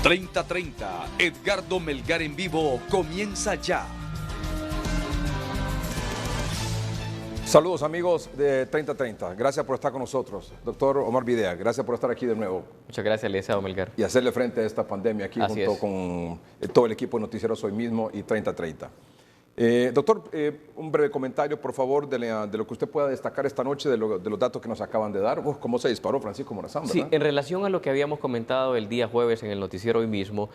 30:30, Edgardo Melgar en vivo comienza ya. Saludos amigos de 30:30, gracias por estar con nosotros. Doctor Omar Videa, gracias por estar aquí de nuevo. Muchas gracias, licenciado Melgar. Y hacerle frente a esta pandemia aquí junto con todo el equipo de Noticieros Hoy Mismo y 30:30. Doctor, un breve comentario, por favor, de lo que usted pueda destacar esta noche de los datos que nos acaban de dar. ¿Cómo se disparó Francisco Morazán, verdad? Sí, en relación a lo que habíamos comentado el día jueves en el Noticiero Hoy Mismo,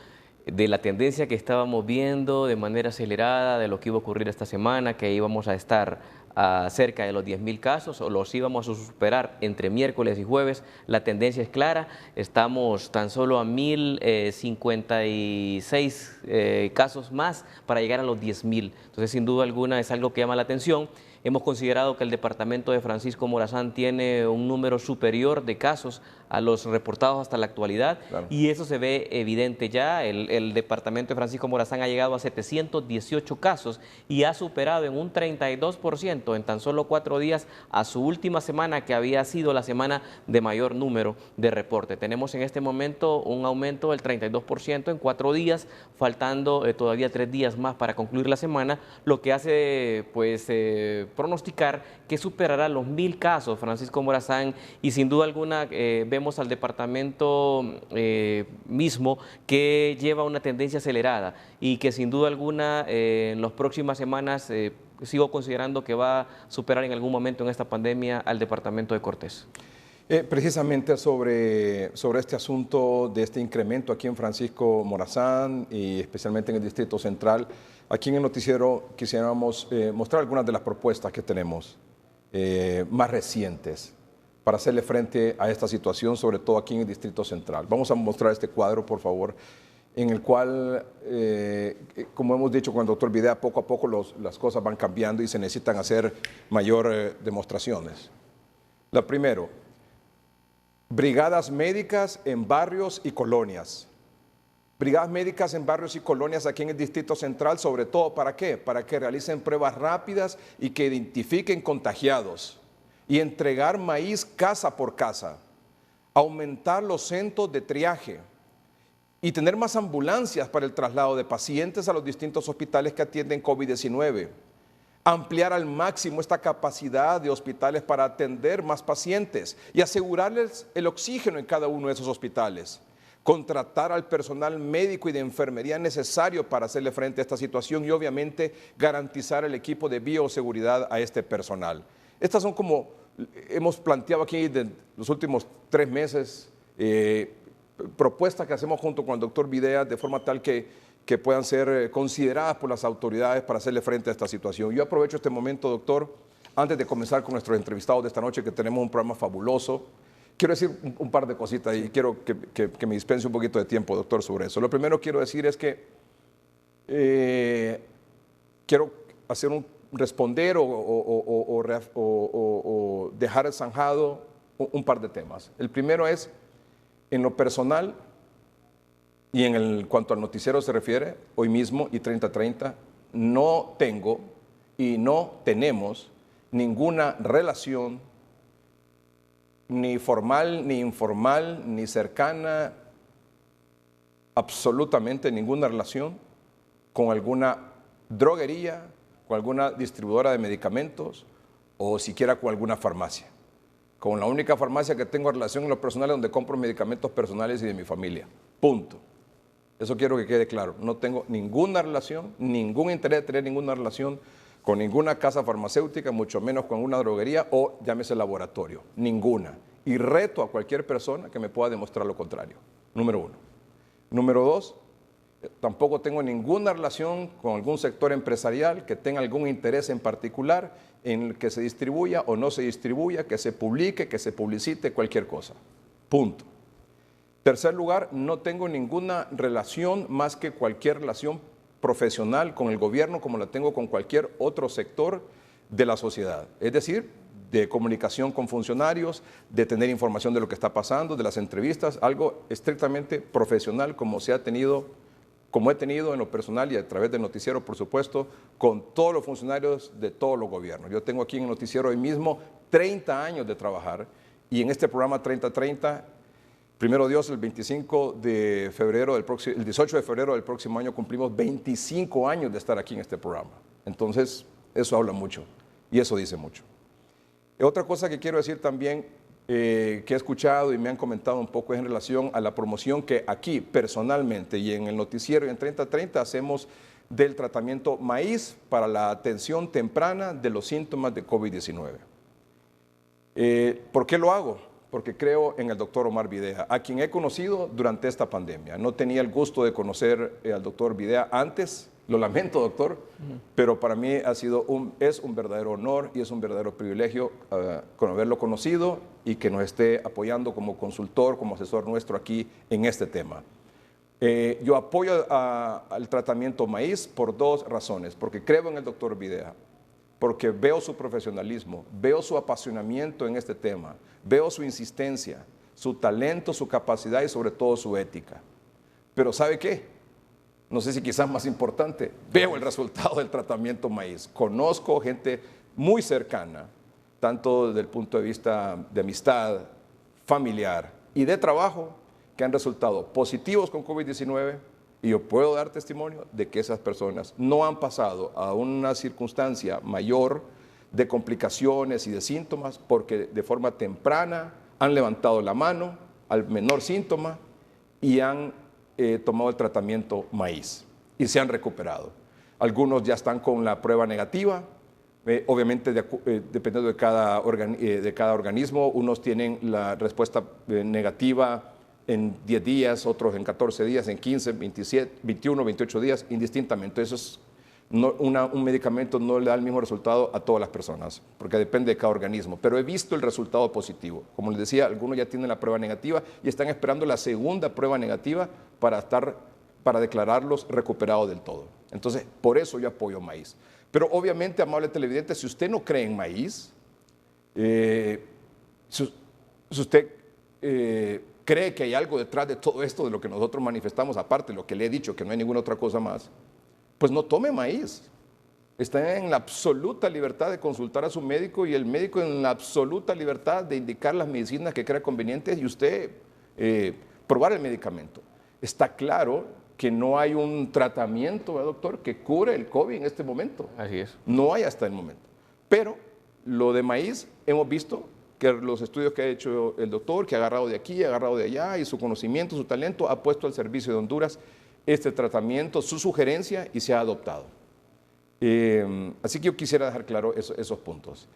de la tendencia que estábamos viendo de manera acelerada, de lo que iba a ocurrir esta semana, que íbamos a estar cerca de los 10.000 casos o los íbamos a superar entre miércoles y jueves, la tendencia es clara, estamos tan solo a 1.056 casos más para llegar a los 10.000. Entonces, sin duda alguna, es algo que llama la atención. Hemos considerado que el departamento de Francisco Morazán tiene un número superior de casos a los reportados hasta la actualidad, claro. Y eso se ve evidente ya. El departamento de Francisco Morazán ha llegado a 718 casos y ha superado en un 32% en tan solo 4 días a su última semana, que había sido la semana de mayor número de reporte. Tenemos en este momento un aumento del 32% en 4 días, faltando todavía 3 días más para concluir la semana, lo que hace pues pronosticar que superará los 1.000 casos Francisco Morazán, y sin duda alguna vemos al departamento mismo que lleva una tendencia acelerada y que sin duda alguna en las próximas semanas sigo considerando que va a superar en algún momento en esta pandemia al departamento de Cortés. Precisamente sobre este asunto de este incremento aquí en Francisco Morazán y especialmente en el Distrito Central, aquí en el noticiero quisiéramos mostrar algunas de las propuestas que tenemos más recientes para hacerle frente a esta situación, sobre todo aquí en el Distrito Central. Vamos a mostrar este cuadro, por favor, en el cual, como hemos dicho con el doctor Videa, poco a poco las cosas van cambiando y se necesitan hacer mayor demostraciones. La primero, brigadas médicas en barrios y colonias. Brigadas médicas en barrios y colonias aquí en el Distrito Central, sobre todo, ¿para qué? Para que realicen pruebas rápidas y que identifiquen contagiados y entregar maíz casa por casa, aumentar los centros de triaje y tener más ambulancias para el traslado de pacientes a los distintos hospitales que atienden COVID-19, ampliar al máximo esta capacidad de hospitales para atender más pacientes y asegurarles el oxígeno en cada uno de esos hospitales, contratar al personal médico y de enfermería necesario para hacerle frente a esta situación y obviamente garantizar el equipo de bioseguridad a este personal. Estas son, como hemos planteado aquí de los últimos 3 meses, propuestas que hacemos junto con el doctor Videa de forma tal que puedan ser consideradas por las autoridades para hacerle frente a esta situación. Yo aprovecho este momento, doctor, antes de comenzar con nuestros entrevistados de esta noche, que tenemos un programa fabuloso. Quiero decir un par de cositas y quiero que me dispense un poquito de tiempo, doctor, sobre eso. Lo primero que quiero decir es que quiero hacer responder o dejar zanjado un par de temas. El primero es, en lo personal y en cuanto al noticiero se refiere, Hoy Mismo y 30:30, no tengo y no tenemos ninguna relación, ni formal, ni informal, ni cercana, absolutamente ninguna relación con alguna droguería, con alguna distribuidora de medicamentos o siquiera con alguna farmacia. Con la única farmacia que tengo relación en lo personal es donde compro medicamentos personales y de mi familia. Punto. Eso quiero que quede claro. No tengo ninguna relación, ningún interés de tener ninguna relación con ninguna casa farmacéutica, mucho menos con una droguería o llámese laboratorio. Ninguna. Y reto a cualquier persona que me pueda demostrar lo contrario. Número 1. Número 2, tampoco tengo ninguna relación con algún sector empresarial que tenga algún interés en particular en el que se distribuya o no se distribuya, que se publique, que se publicite, cualquier cosa. Punto. Tercer lugar, no tengo ninguna relación más que cualquier relación profesional con el gobierno como la tengo con cualquier otro sector de la sociedad. Es decir, de comunicación con funcionarios, de tener información de lo que está pasando, de las entrevistas, algo estrictamente profesional como he tenido en lo personal y a través del noticiero, por supuesto, con todos los funcionarios de todos los gobiernos. Yo tengo aquí en el noticiero Hoy Mismo 30 años de trabajar y en este programa 30:30 Primero Dios, el 25 de febrero el 18 de febrero del próximo año cumplimos 25 años de estar aquí en este programa. Entonces, eso habla mucho y eso dice mucho. Otra cosa que quiero decir también, que he escuchado y me han comentado un poco, es en relación a la promoción que aquí personalmente y en el noticiero y en 3030 hacemos del tratamiento maíz para la atención temprana de los síntomas de COVID-19. ¿Por qué lo hago? Porque creo en el doctor Omar Videa, a quien he conocido durante esta pandemia. No tenía el gusto de conocer al doctor Videa antes, lo lamento, doctor, pero para mí es un verdadero honor y es un verdadero privilegio con haberlo conocido y que nos esté apoyando como consultor, como asesor nuestro aquí en este tema. Yo apoyo al tratamiento maíz por dos razones, porque creo en el doctor Videa, porque veo su profesionalismo, veo su apasionamiento en este tema, veo su insistencia, su talento, su capacidad y sobre todo su ética. Pero ¿sabe qué? No sé si quizás más importante, veo el resultado del tratamiento maíz. Conozco gente muy cercana, tanto desde el punto de vista de amistad, familiar y de trabajo, que han resultado positivos con COVID-19, y yo puedo dar testimonio de que esas personas no han pasado a una circunstancia mayor de complicaciones y de síntomas porque de forma temprana han levantado la mano al menor síntoma y han tomado el tratamiento maíz y se han recuperado. Algunos ya están con la prueba negativa, obviamente dependiendo de cada organismo, unos tienen la respuesta negativa en 10 días, otros en 14 días, en 15, 27, 21, 28 días, indistintamente. Eso es, un medicamento no le da el mismo resultado a todas las personas, porque depende de cada organismo. Pero he visto el resultado positivo. Como les decía, algunos ya tienen la prueba negativa y están esperando la segunda prueba negativa para declararlos recuperados del todo. Entonces, por eso yo apoyo maíz. Pero obviamente, amable televidente, si usted no cree en maíz, si usted cree que hay algo detrás de todo esto, de lo que nosotros manifestamos, aparte de lo que le he dicho, que no hay ninguna otra cosa más, pues no tome maíz. Está en la absoluta libertad de consultar a su médico y el médico en la absoluta libertad de indicar las medicinas que crea convenientes y usted probar el medicamento. Está claro que no hay un tratamiento, doctor, que cure el COVID en este momento. Así es. No hay hasta el momento. Pero lo de maíz hemos visto que los estudios que ha hecho el doctor, que ha agarrado de aquí, ha agarrado de allá, y su conocimiento, su talento, ha puesto al servicio de Honduras este tratamiento, su sugerencia, y se ha adoptado. Así que yo quisiera dejar claro esos puntos.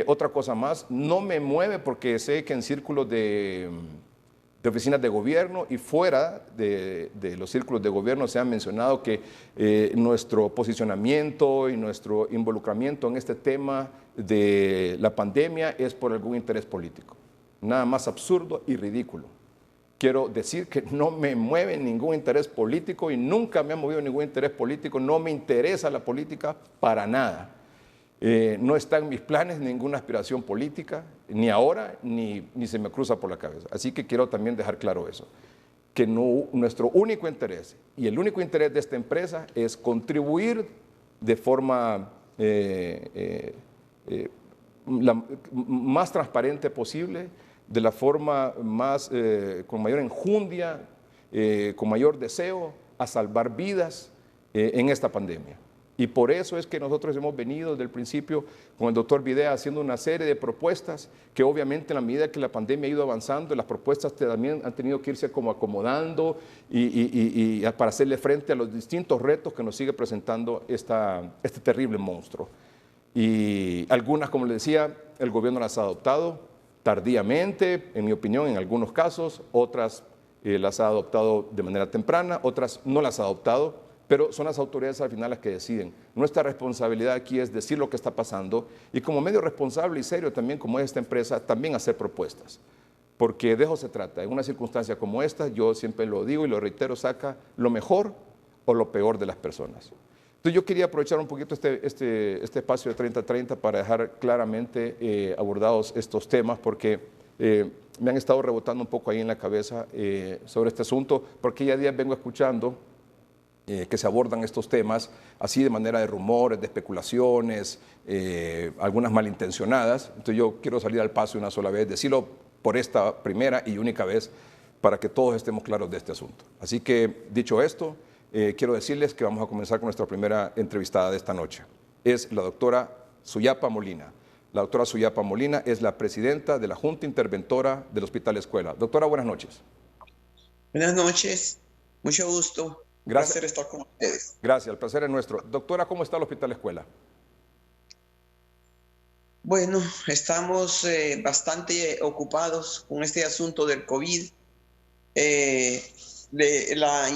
Otra cosa más, no me mueve porque sé que en círculos de oficinas de gobierno y fuera de los círculos de gobierno se ha mencionado que nuestro posicionamiento y nuestro involucramiento en este tema de la pandemia es por algún interés político. Nada más absurdo y ridículo. Quiero decir que no me mueve ningún interés político y nunca me ha movido ningún interés político, no me interesa la política para nada. No está en mis planes ninguna aspiración política, ni ahora, ni se me cruza por la cabeza. Así que quiero también dejar claro eso, que nuestro único interés y el único interés de esta empresa es contribuir de forma más transparente posible, de la forma con mayor enjundia, con mayor deseo, a salvar vidas en esta pandemia. Y por eso es que nosotros hemos venido desde el principio con el doctor Videa haciendo una serie de propuestas que obviamente en la medida que la pandemia ha ido avanzando, las propuestas también han tenido que irse como acomodando y para hacerle frente a los distintos retos que nos sigue presentando este terrible monstruo. Y algunas, como les decía, el gobierno las ha adoptado tardíamente, en mi opinión, en algunos casos, otras las ha adoptado de manera temprana, otras no las ha adoptado, pero son las autoridades al final las que deciden. Nuestra responsabilidad aquí es decir lo que está pasando y como medio responsable y serio también como es esta empresa, también hacer propuestas. Porque de eso se trata. En una circunstancia como esta, yo siempre lo digo y lo reitero, saca lo mejor o lo peor de las personas. Entonces yo quería aprovechar un poquito este espacio de 3030 para dejar claramente abordados estos temas porque me han estado rebotando un poco ahí en la cabeza sobre este asunto porque ya días vengo escuchando que se abordan estos temas así de manera de rumores, de especulaciones, algunas malintencionadas. Entonces yo quiero salir al paso una sola vez, decirlo por esta primera y única vez, para que todos estemos claros de este asunto. Así que, dicho esto, quiero decirles que vamos a comenzar con nuestra primera entrevistada de esta noche. Es la doctora Suyapa Molina. La doctora Suyapa Molina es la presidenta de la Junta Interventora del Hospital Escuela. Doctora, buenas noches. Buenas noches, mucho gusto. Gracias. Un placer estar con ustedes. Gracias, el placer es nuestro. Doctora, ¿cómo está el Hospital Escuela? Bueno, estamos bastante ocupados con este asunto del COVID. La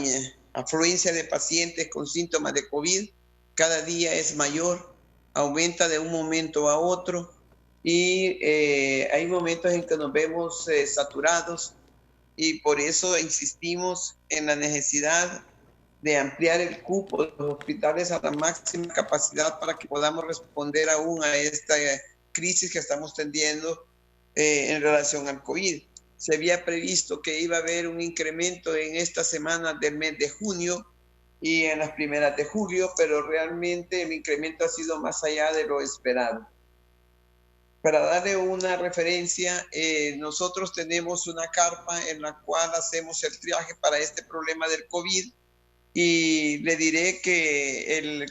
afluencia de pacientes con síntomas de COVID cada día es mayor, aumenta de un momento a otro y hay momentos en que nos vemos saturados y por eso insistimos en la necesidad de ampliar el cupo de los hospitales a la máxima capacidad para que podamos responder aún a esta crisis que estamos teniendo en relación al COVID. Se había previsto que iba a haber un incremento en esta semana del mes de junio y en las primeras de julio, pero realmente el incremento ha sido más allá de lo esperado. Para darle una referencia, nosotros tenemos una carpa en la cual hacemos el triaje para este problema del COVID y le diré que el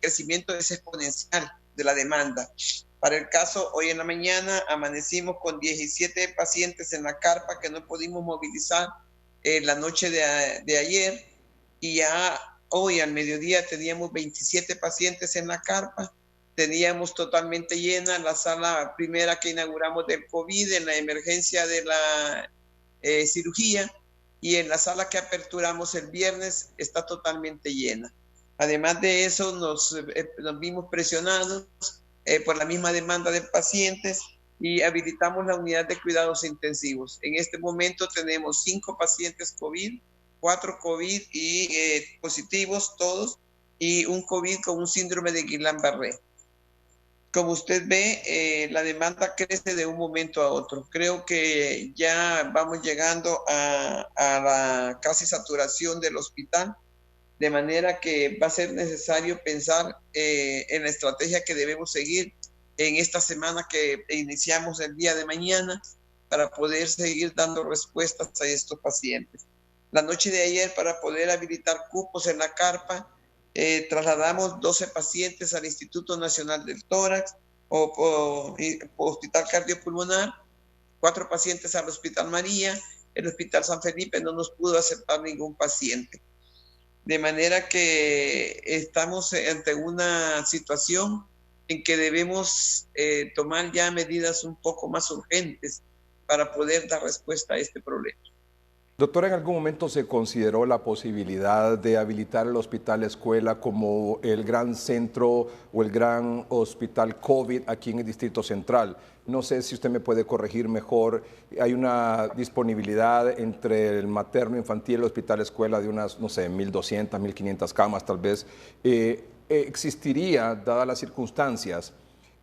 crecimiento es exponencial de la demanda. Para el caso, hoy en la mañana amanecimos con 17 pacientes en la carpa que no pudimos movilizar la noche de ayer y ya hoy al mediodía teníamos 27 pacientes en la carpa. Teníamos totalmente llena la sala primera que inauguramos del COVID en la emergencia de la cirugía y en la sala que aperturamos el viernes está totalmente llena. Además de eso nos vimos presionados por la misma demanda de pacientes y habilitamos la unidad de cuidados intensivos. En este momento tenemos 5 pacientes COVID, 4 COVID y positivos todos y un COVID con un síndrome de Guillain-Barré. Como usted ve, la demanda crece de un momento a otro. Creo que ya vamos llegando a la casi saturación del hospital, de manera que va a ser necesario pensar en la estrategia que debemos seguir en esta semana que iniciamos el día de mañana para poder seguir dando respuestas a estos pacientes. La noche de ayer, para poder habilitar cupos en la carpa, trasladamos 12 pacientes al Instituto Nacional del Tórax o Hospital Cardiopulmonar, 4 pacientes al Hospital María, el Hospital San Felipe no nos pudo aceptar ningún paciente. De manera que estamos ante una situación en que debemos tomar ya medidas un poco más urgentes para poder dar respuesta a este problema. Doctora, ¿en algún momento se consideró la posibilidad de habilitar el Hospital Escuela como el gran centro o el gran hospital COVID aquí en el Distrito Central? No sé si usted me puede corregir mejor. Hay una disponibilidad entre el materno infantil y el Hospital Escuela de unas, no sé, 1.200, 1.500 camas tal vez. ¿Existiría, dadas las circunstancias,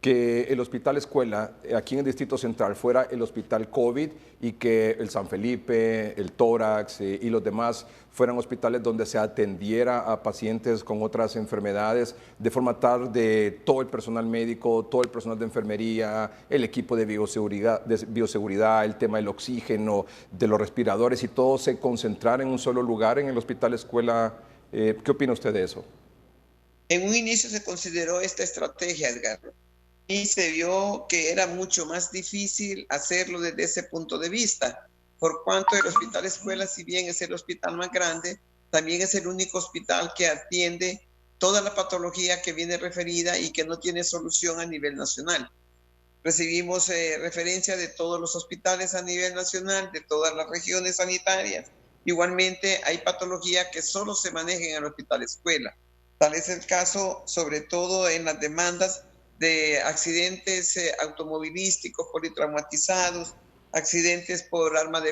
que el Hospital Escuela aquí en el Distrito Central fuera el Hospital COVID y que el San Felipe, el Tórax y los demás fueran hospitales donde se atendiera a pacientes con otras enfermedades de forma tal de todo el personal médico, todo el personal de enfermería, el equipo de bioseguridad, el tema del oxígeno, de los respiradores y todo se concentrara en un solo lugar en el Hospital Escuela? ¿Qué opina usted de eso? En un inicio se consideró esta estrategia, Edgar, y se vio que era mucho más difícil hacerlo desde ese punto de vista, por cuanto el Hospital Escuela, si bien es el hospital más grande, también es el único hospital que atiende toda la patología que viene referida y que no tiene solución a nivel nacional. Recibimos referencia de todos los hospitales a nivel nacional, de todas las regiones sanitarias. Igualmente hay patología que solo se maneja en el Hospital Escuela. Tal es el caso, sobre todo en las demandas de accidentes automovilísticos politraumatizados, accidentes por arma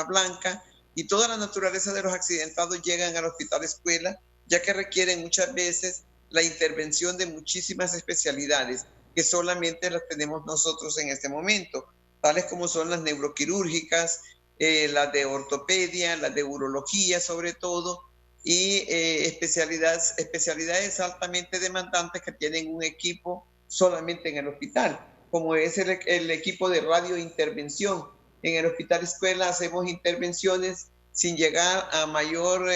blanca, y toda la naturaleza de los accidentados llegan al Hospital Escuela, ya que requieren muchas veces la intervención de muchísimas especialidades que solamente las tenemos nosotros en este momento, tales como son las neuroquirúrgicas, las de ortopedia, las de urología sobre todo, y especialidades altamente demandantes que tienen un equipo solamente en el hospital, como es el equipo de radiointervención, En el hospital escuela hacemos intervenciones sin llegar a mayor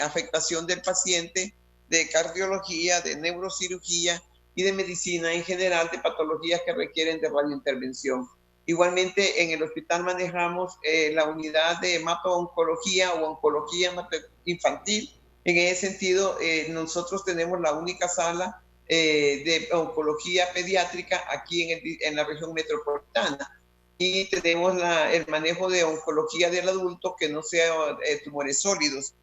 afectación del paciente, de cardiología, de neurocirugía y de medicina en general, de patologías que requieren de radiointervención. Igualmente, en el hospital manejamos la unidad de hemato-oncología o oncología infantil. En ese sentido, nosotros tenemos la única sala de oncología pediátrica aquí en la región metropolitana. Y tenemos el manejo de oncología del adulto que no sea tumores sólidos.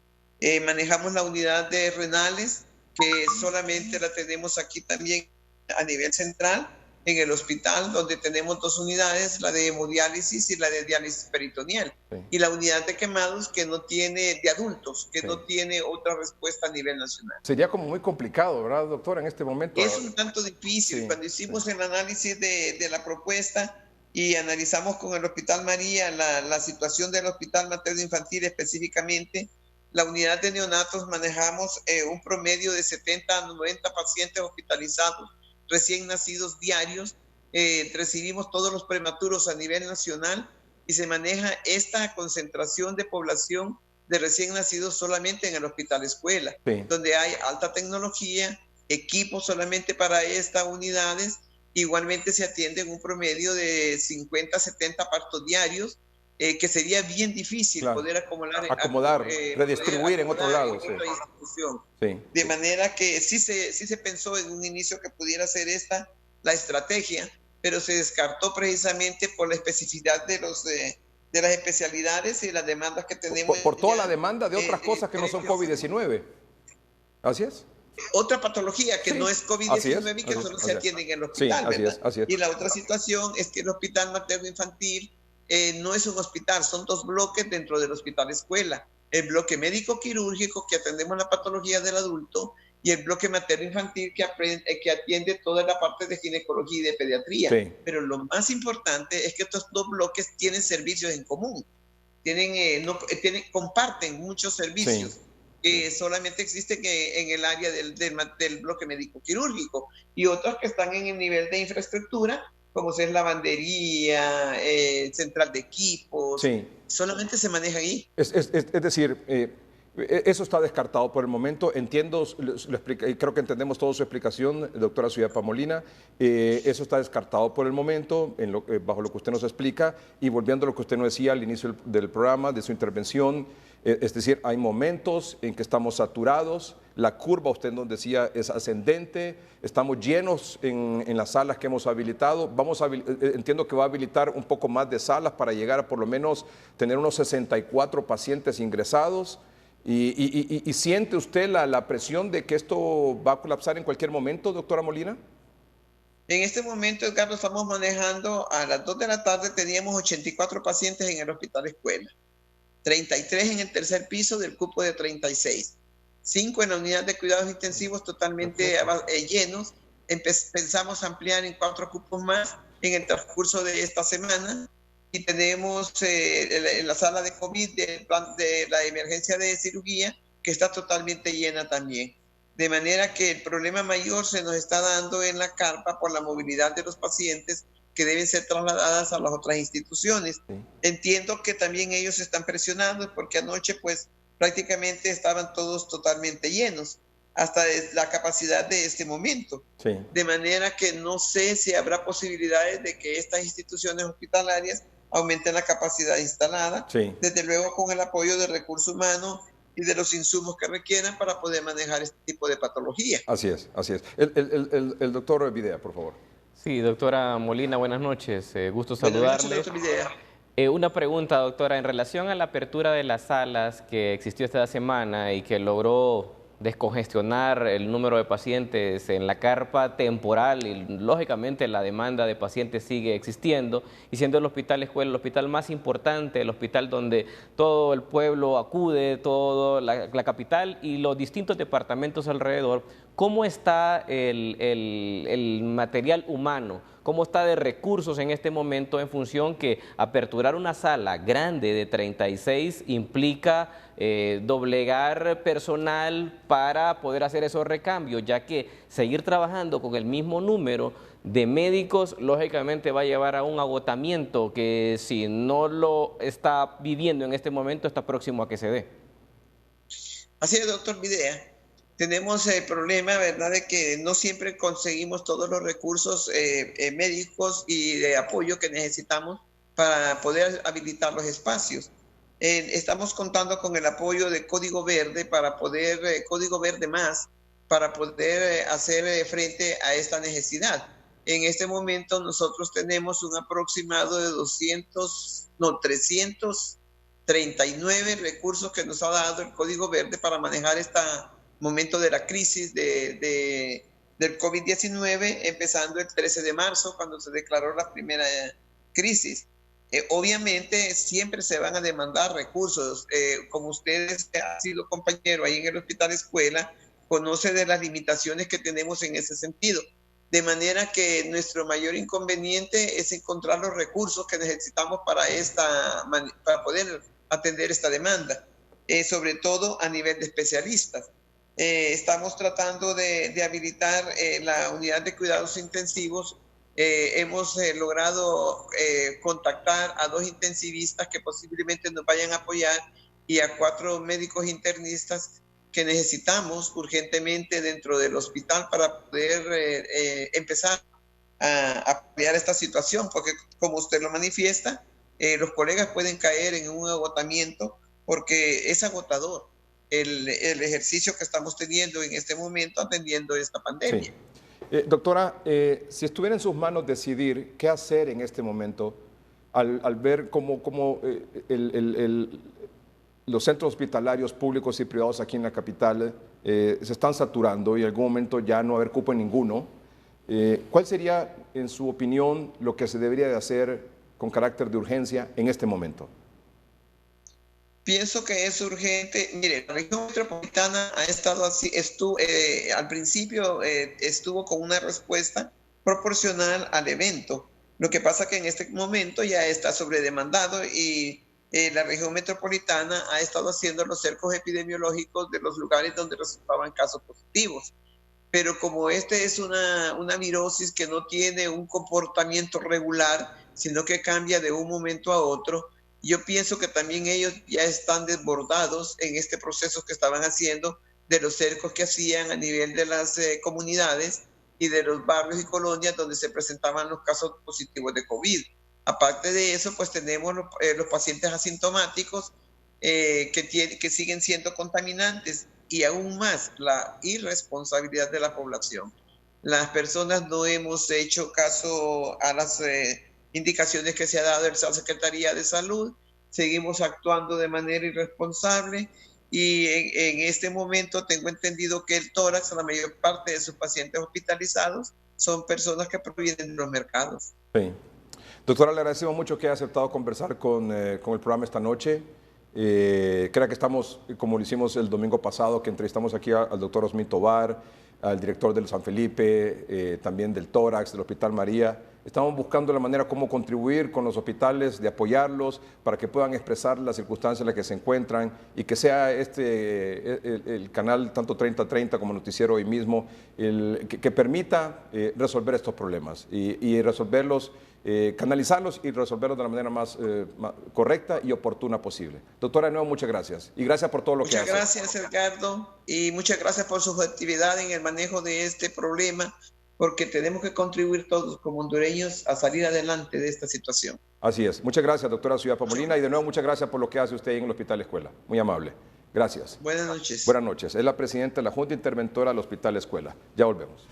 Manejamos la unidad de renales, que solamente la tenemos aquí también a nivel central, en el hospital, donde tenemos 2 unidades, la de hemodiálisis y la de diálisis peritoneal. Sí. Y la unidad de quemados que no tiene, de adultos, que sí, no tiene otra respuesta a nivel nacional. Sería como muy complicado, ¿verdad, doctora, en este momento? Es un tanto difícil. Sí. Cuando hicimos el análisis de la propuesta y analizamos con el Hospital María la situación del Hospital Materno Infantil específicamente, la unidad de neonatos manejamos un promedio de 70 a 90 pacientes hospitalizados recién nacidos diarios, recibimos todos los prematuros a nivel nacional y se maneja esta concentración de población de recién nacidos solamente en el hospital escuela, sí, donde hay alta tecnología, equipos solamente para estas unidades. Igualmente se atienden un promedio de 50 a 70 partos diarios, que sería bien difícil, claro, poder acomodar, redistribuir en otro lado. Sí. Sí. De manera que sí se pensó en un inicio que pudiera ser esta la estrategia, pero se descartó precisamente por la especificidad de las especialidades y las demandas que tenemos. Por toda la demanda de otras cosas que no son COVID-19. ¿Así es? Otra patología que sí, no es COVID-19 y que solo se atiende en el hospital, sí, así es. Y la otra situación es que el Hospital Materno Infantil no es un hospital, son 2 bloques dentro del hospital escuela. El bloque médico quirúrgico, que atendemos la patología del adulto, y el bloque materno infantil, que atiende toda la parte de ginecología y de pediatría. Sí. Pero lo más importante es que estos 2 bloques tienen servicios en común, comparten muchos servicios. Sí. Solamente existen en el área del bloque médico quirúrgico, y otros que están en el nivel de infraestructura, como es lavandería, central de equipos, sí, solamente se maneja ahí. Es decir, eso está descartado por el momento. Entiendo, y creo que entendemos toda su explicación, doctora Suyapa Molina. Eso está descartado por el momento, bajo lo que usted nos explica. Y volviendo a lo que usted nos decía al inicio del programa, de su intervención, es decir, hay momentos en que estamos saturados, la curva, usted nos decía, es ascendente, estamos llenos en las salas que hemos habilitado. Entiendo que va a habilitar un poco más de salas para llegar a por lo menos tener unos 64 pacientes ingresados. ¿Y siente usted la presión de que esto va a colapsar en cualquier momento, doctora Molina? En este momento, Edgardo, estamos manejando, a las 2 de la tarde teníamos 84 pacientes en el hospital escuela, 33 en el tercer piso del cupo de 36, 5 en la unidad de cuidados intensivos totalmente llenos. Pensamos ampliar en 4 cupos más en el transcurso de esta semana. Y tenemos la sala de COVID del plan de la emergencia de cirugía, que está totalmente llena también. De manera que el problema mayor se nos está dando en la carpa por la movilidad de los pacientes que deben ser trasladadas a las otras instituciones. Sí. Entiendo que también ellos están presionando porque anoche pues prácticamente estaban todos totalmente llenos, hasta la capacidad de este momento. Sí. De manera que no sé si habrá posibilidades de que estas instituciones hospitalarias aumenten la capacidad instalada, sí, desde luego con el apoyo del recurso humano y de los insumos que requieran para poder manejar este tipo de patología. Así es, así es. El doctor Videa, por favor. Sí, doctora Molina, buenas noches, gusto saludarle. Buenas noches, doctor Videa. Una pregunta, doctora, en relación a la apertura de las salas que existió esta semana y que logró descongestionar el número de pacientes en la carpa temporal, y lógicamente la demanda de pacientes sigue existiendo, y siendo el hospital escuela el hospital más importante, el hospital donde todo el pueblo acude, toda la capital y los distintos departamentos alrededor, ¿cómo está el material humano? cómo está de recursos en este momento, en función que aperturar una sala grande de 36 implica doblegar personal para poder hacer esos recambios, ya que seguir trabajando con el mismo número de médicos lógicamente va a llevar a un agotamiento que, si no lo está viviendo en este momento, está próximo a que se dé. Así es, doctor Videa. Tenemos el problema, ¿verdad?, de que no siempre conseguimos todos los recursos médicos y de apoyo que necesitamos para poder habilitar los espacios. Estamos contando con el apoyo de Código Verde para poder, Código Verde más, para poder hacer frente a esta necesidad. En este momento nosotros tenemos un aproximado de 339 recursos que nos ha dado el Código Verde para manejar este momento de la crisis del COVID-19, empezando el 13 de marzo, cuando se declaró la primera crisis. Obviamente siempre se van a demandar recursos. Como ustedes han sido compañero ahí en el Hospital Escuela, conoce de las limitaciones que tenemos en ese sentido. De manera que nuestro mayor inconveniente es encontrar los recursos que necesitamos para poder atender esta demanda, sobre todo a nivel de especialistas. Estamos tratando de habilitar la unidad de cuidados intensivos. Hemos logrado contactar a 2 intensivistas que posiblemente nos vayan a apoyar y a 4 médicos internistas que necesitamos urgentemente dentro del hospital para poder empezar a paliar esta situación, porque como usted lo manifiesta, los colegas pueden caer en un agotamiento, porque es agotador el ejercicio que estamos teniendo en este momento atendiendo esta pandemia. Sí. Doctora, si estuviera en sus manos decidir qué hacer en este momento, al ver cómo los centros hospitalarios públicos y privados aquí en la capital se están saturando y en algún momento ya no haber cupo en ninguno, ¿cuál sería, en su opinión, lo que se debería de hacer con carácter de urgencia en este momento? Pienso que es urgente. Mire, la región metropolitana ha estado así, al principio estuvo con una respuesta proporcional al evento. Lo que pasa que en este momento ya está sobredemandado y la región metropolitana ha estado haciendo los cercos epidemiológicos de los lugares donde resultaban casos positivos. Pero como este es una virosis que no tiene un comportamiento regular, sino que cambia de un momento a otro, yo pienso que también ellos ya están desbordados en este proceso que estaban haciendo de los cercos que hacían a nivel de las comunidades y de los barrios y colonias donde se presentaban los casos positivos de COVID. Aparte de eso, pues tenemos los pacientes asintomáticos que siguen siendo contaminantes, y aún más la irresponsabilidad de la población. Las personas no hemos hecho caso a las indicaciones que se ha dado de la Secretaría de Salud, seguimos actuando de manera irresponsable y en este momento tengo entendido que el tórax, la mayor parte de sus pacientes hospitalizados son personas que provienen de los mercados. Sí. Doctora, le agradecemos mucho que haya aceptado conversar con el programa esta noche. Creo que estamos, como lo hicimos el domingo pasado, que entrevistamos aquí al doctor Osmin Tobar, al director del San Felipe, también del Tórax, del Hospital María. Estamos buscando la manera cómo contribuir con los hospitales, de apoyarlos para que puedan expresar las circunstancias en las que se encuentran y que sea el canal, tanto 3030 como Noticiero Hoy Mismo, que permita resolver estos problemas y resolverlos, canalizarlos y resolverlos de la manera más correcta y oportuna posible. Doctora, de nuevo, muchas gracias. Y gracias por todo lo que hace. Muchas gracias, Edgardo, y muchas gracias por su actividad en el manejo de este problema, porque tenemos que contribuir todos como hondureños a salir adelante de esta situación. Así es. Muchas gracias, doctora Suyapa Molina, y de nuevo muchas gracias por lo que hace usted en el Hospital Escuela. Muy amable. Gracias. Buenas noches. Buenas noches. Es la presidenta de la Junta Interventora del Hospital Escuela. Ya volvemos.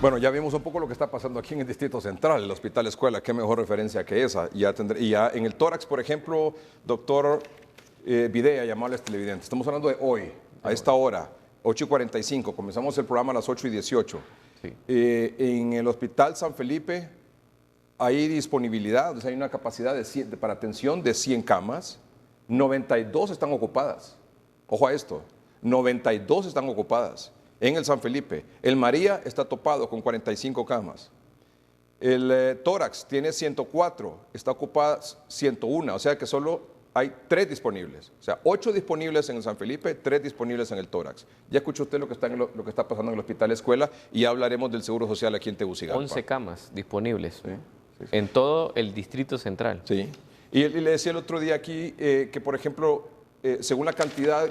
Bueno, ya vimos un poco lo que está pasando aquí en el Distrito Central, el Hospital Escuela, qué mejor referencia que esa. Y ya en el tórax, por ejemplo, doctor Videa, llamables televidentes. Estamos hablando de hoy, a esta hora, 8:45. Comenzamos el programa a las 8:18. Sí. En el Hospital San Felipe hay disponibilidad, o sea, hay una capacidad para atención de 100 camas. 92 están ocupadas. Ojo a esto, 92 están ocupadas en el San Felipe. El María está topado con 45 camas. El tórax tiene 104, está ocupada 101, o sea que solo hay 3 disponibles. O sea, 8 disponibles en el San Felipe, 3 disponibles en el tórax. Ya escuchó usted lo que está pasando en el hospital escuela y ya hablaremos del Seguro Social aquí en Tegucigalpa. 11 camas disponibles Sí. en todo el Distrito Central. Sí. Y le decía el otro día aquí que, por ejemplo, según la cantidad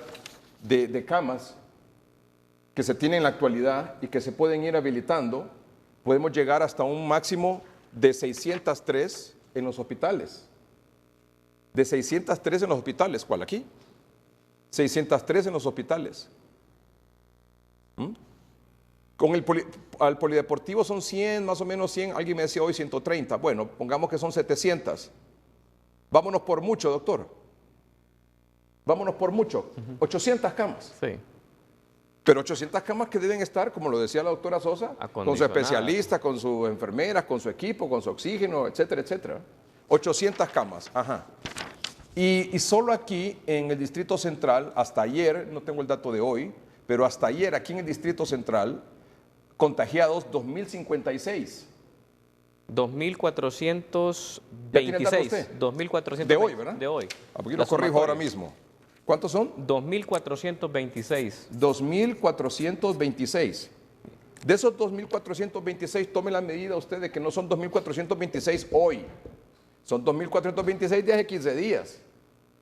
de camas que se tienen en la actualidad y que se pueden ir habilitando, podemos llegar hasta un máximo de 603 en los hospitales. De 603 en los hospitales. ¿Cuál? Aquí. 603 en los hospitales. Con al polideportivo son 100, más o menos 100. Alguien me decía hoy 130. Bueno, pongamos que son 700. Vámonos por mucho, doctor. Vámonos por mucho. 800 camas. Sí. Pero 800 camas que deben estar, como lo decía la doctora Sosa, con su Acondicionadas. especialista, con sus enfermeras, con su equipo, con su oxígeno, etcétera, etcétera. 800 camas, ajá. Y solo aquí en el Distrito Central, hasta ayer, no tengo el dato de hoy, pero hasta ayer aquí en el Distrito Central, contagiados 2.056. 2.426. ¿Ya tiene el dato usted? 2.426. De hoy, ¿verdad? De hoy. Aquí lo La corrijo sumatoria. ahora mismo. ¿Cuántos son? 2.426. 2.426. De esos 2.426, tome la medida usted de que no son 2.426 hoy. Son 2.426 de hace 15 días.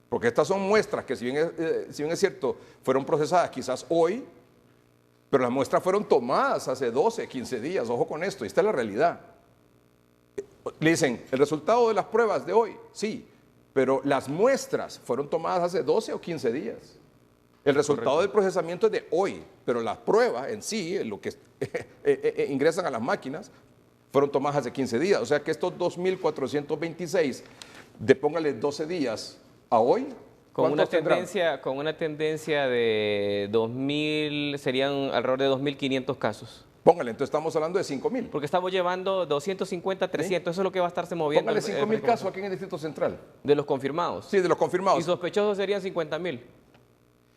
Porque estas son muestras que, si bien es cierto, fueron procesadas quizás hoy, pero las muestras fueron tomadas hace 12, 15 días. Ojo con esto, esta es la realidad. Le dicen, ¿el resultado de las pruebas de hoy? Sí, pero las muestras fueron tomadas hace 12 o 15 días. El resultado del procesamiento es de hoy, pero las pruebas en sí, lo que ingresan a las máquinas, fueron tomadas hace 15 días. O sea que estos 2.426, póngale 12 días a hoy, Con una tendrán? tendencia de 2.000, serían alrededor de 2.500 casos. Póngale, entonces estamos hablando de 5.000. Porque estamos llevando 250, 300, eso es lo que va a estarse moviendo. Póngale 5.000 casos aquí en el Distrito Central. De los confirmados. Sí, de los Y confirmados. sospechosos serían 50.000.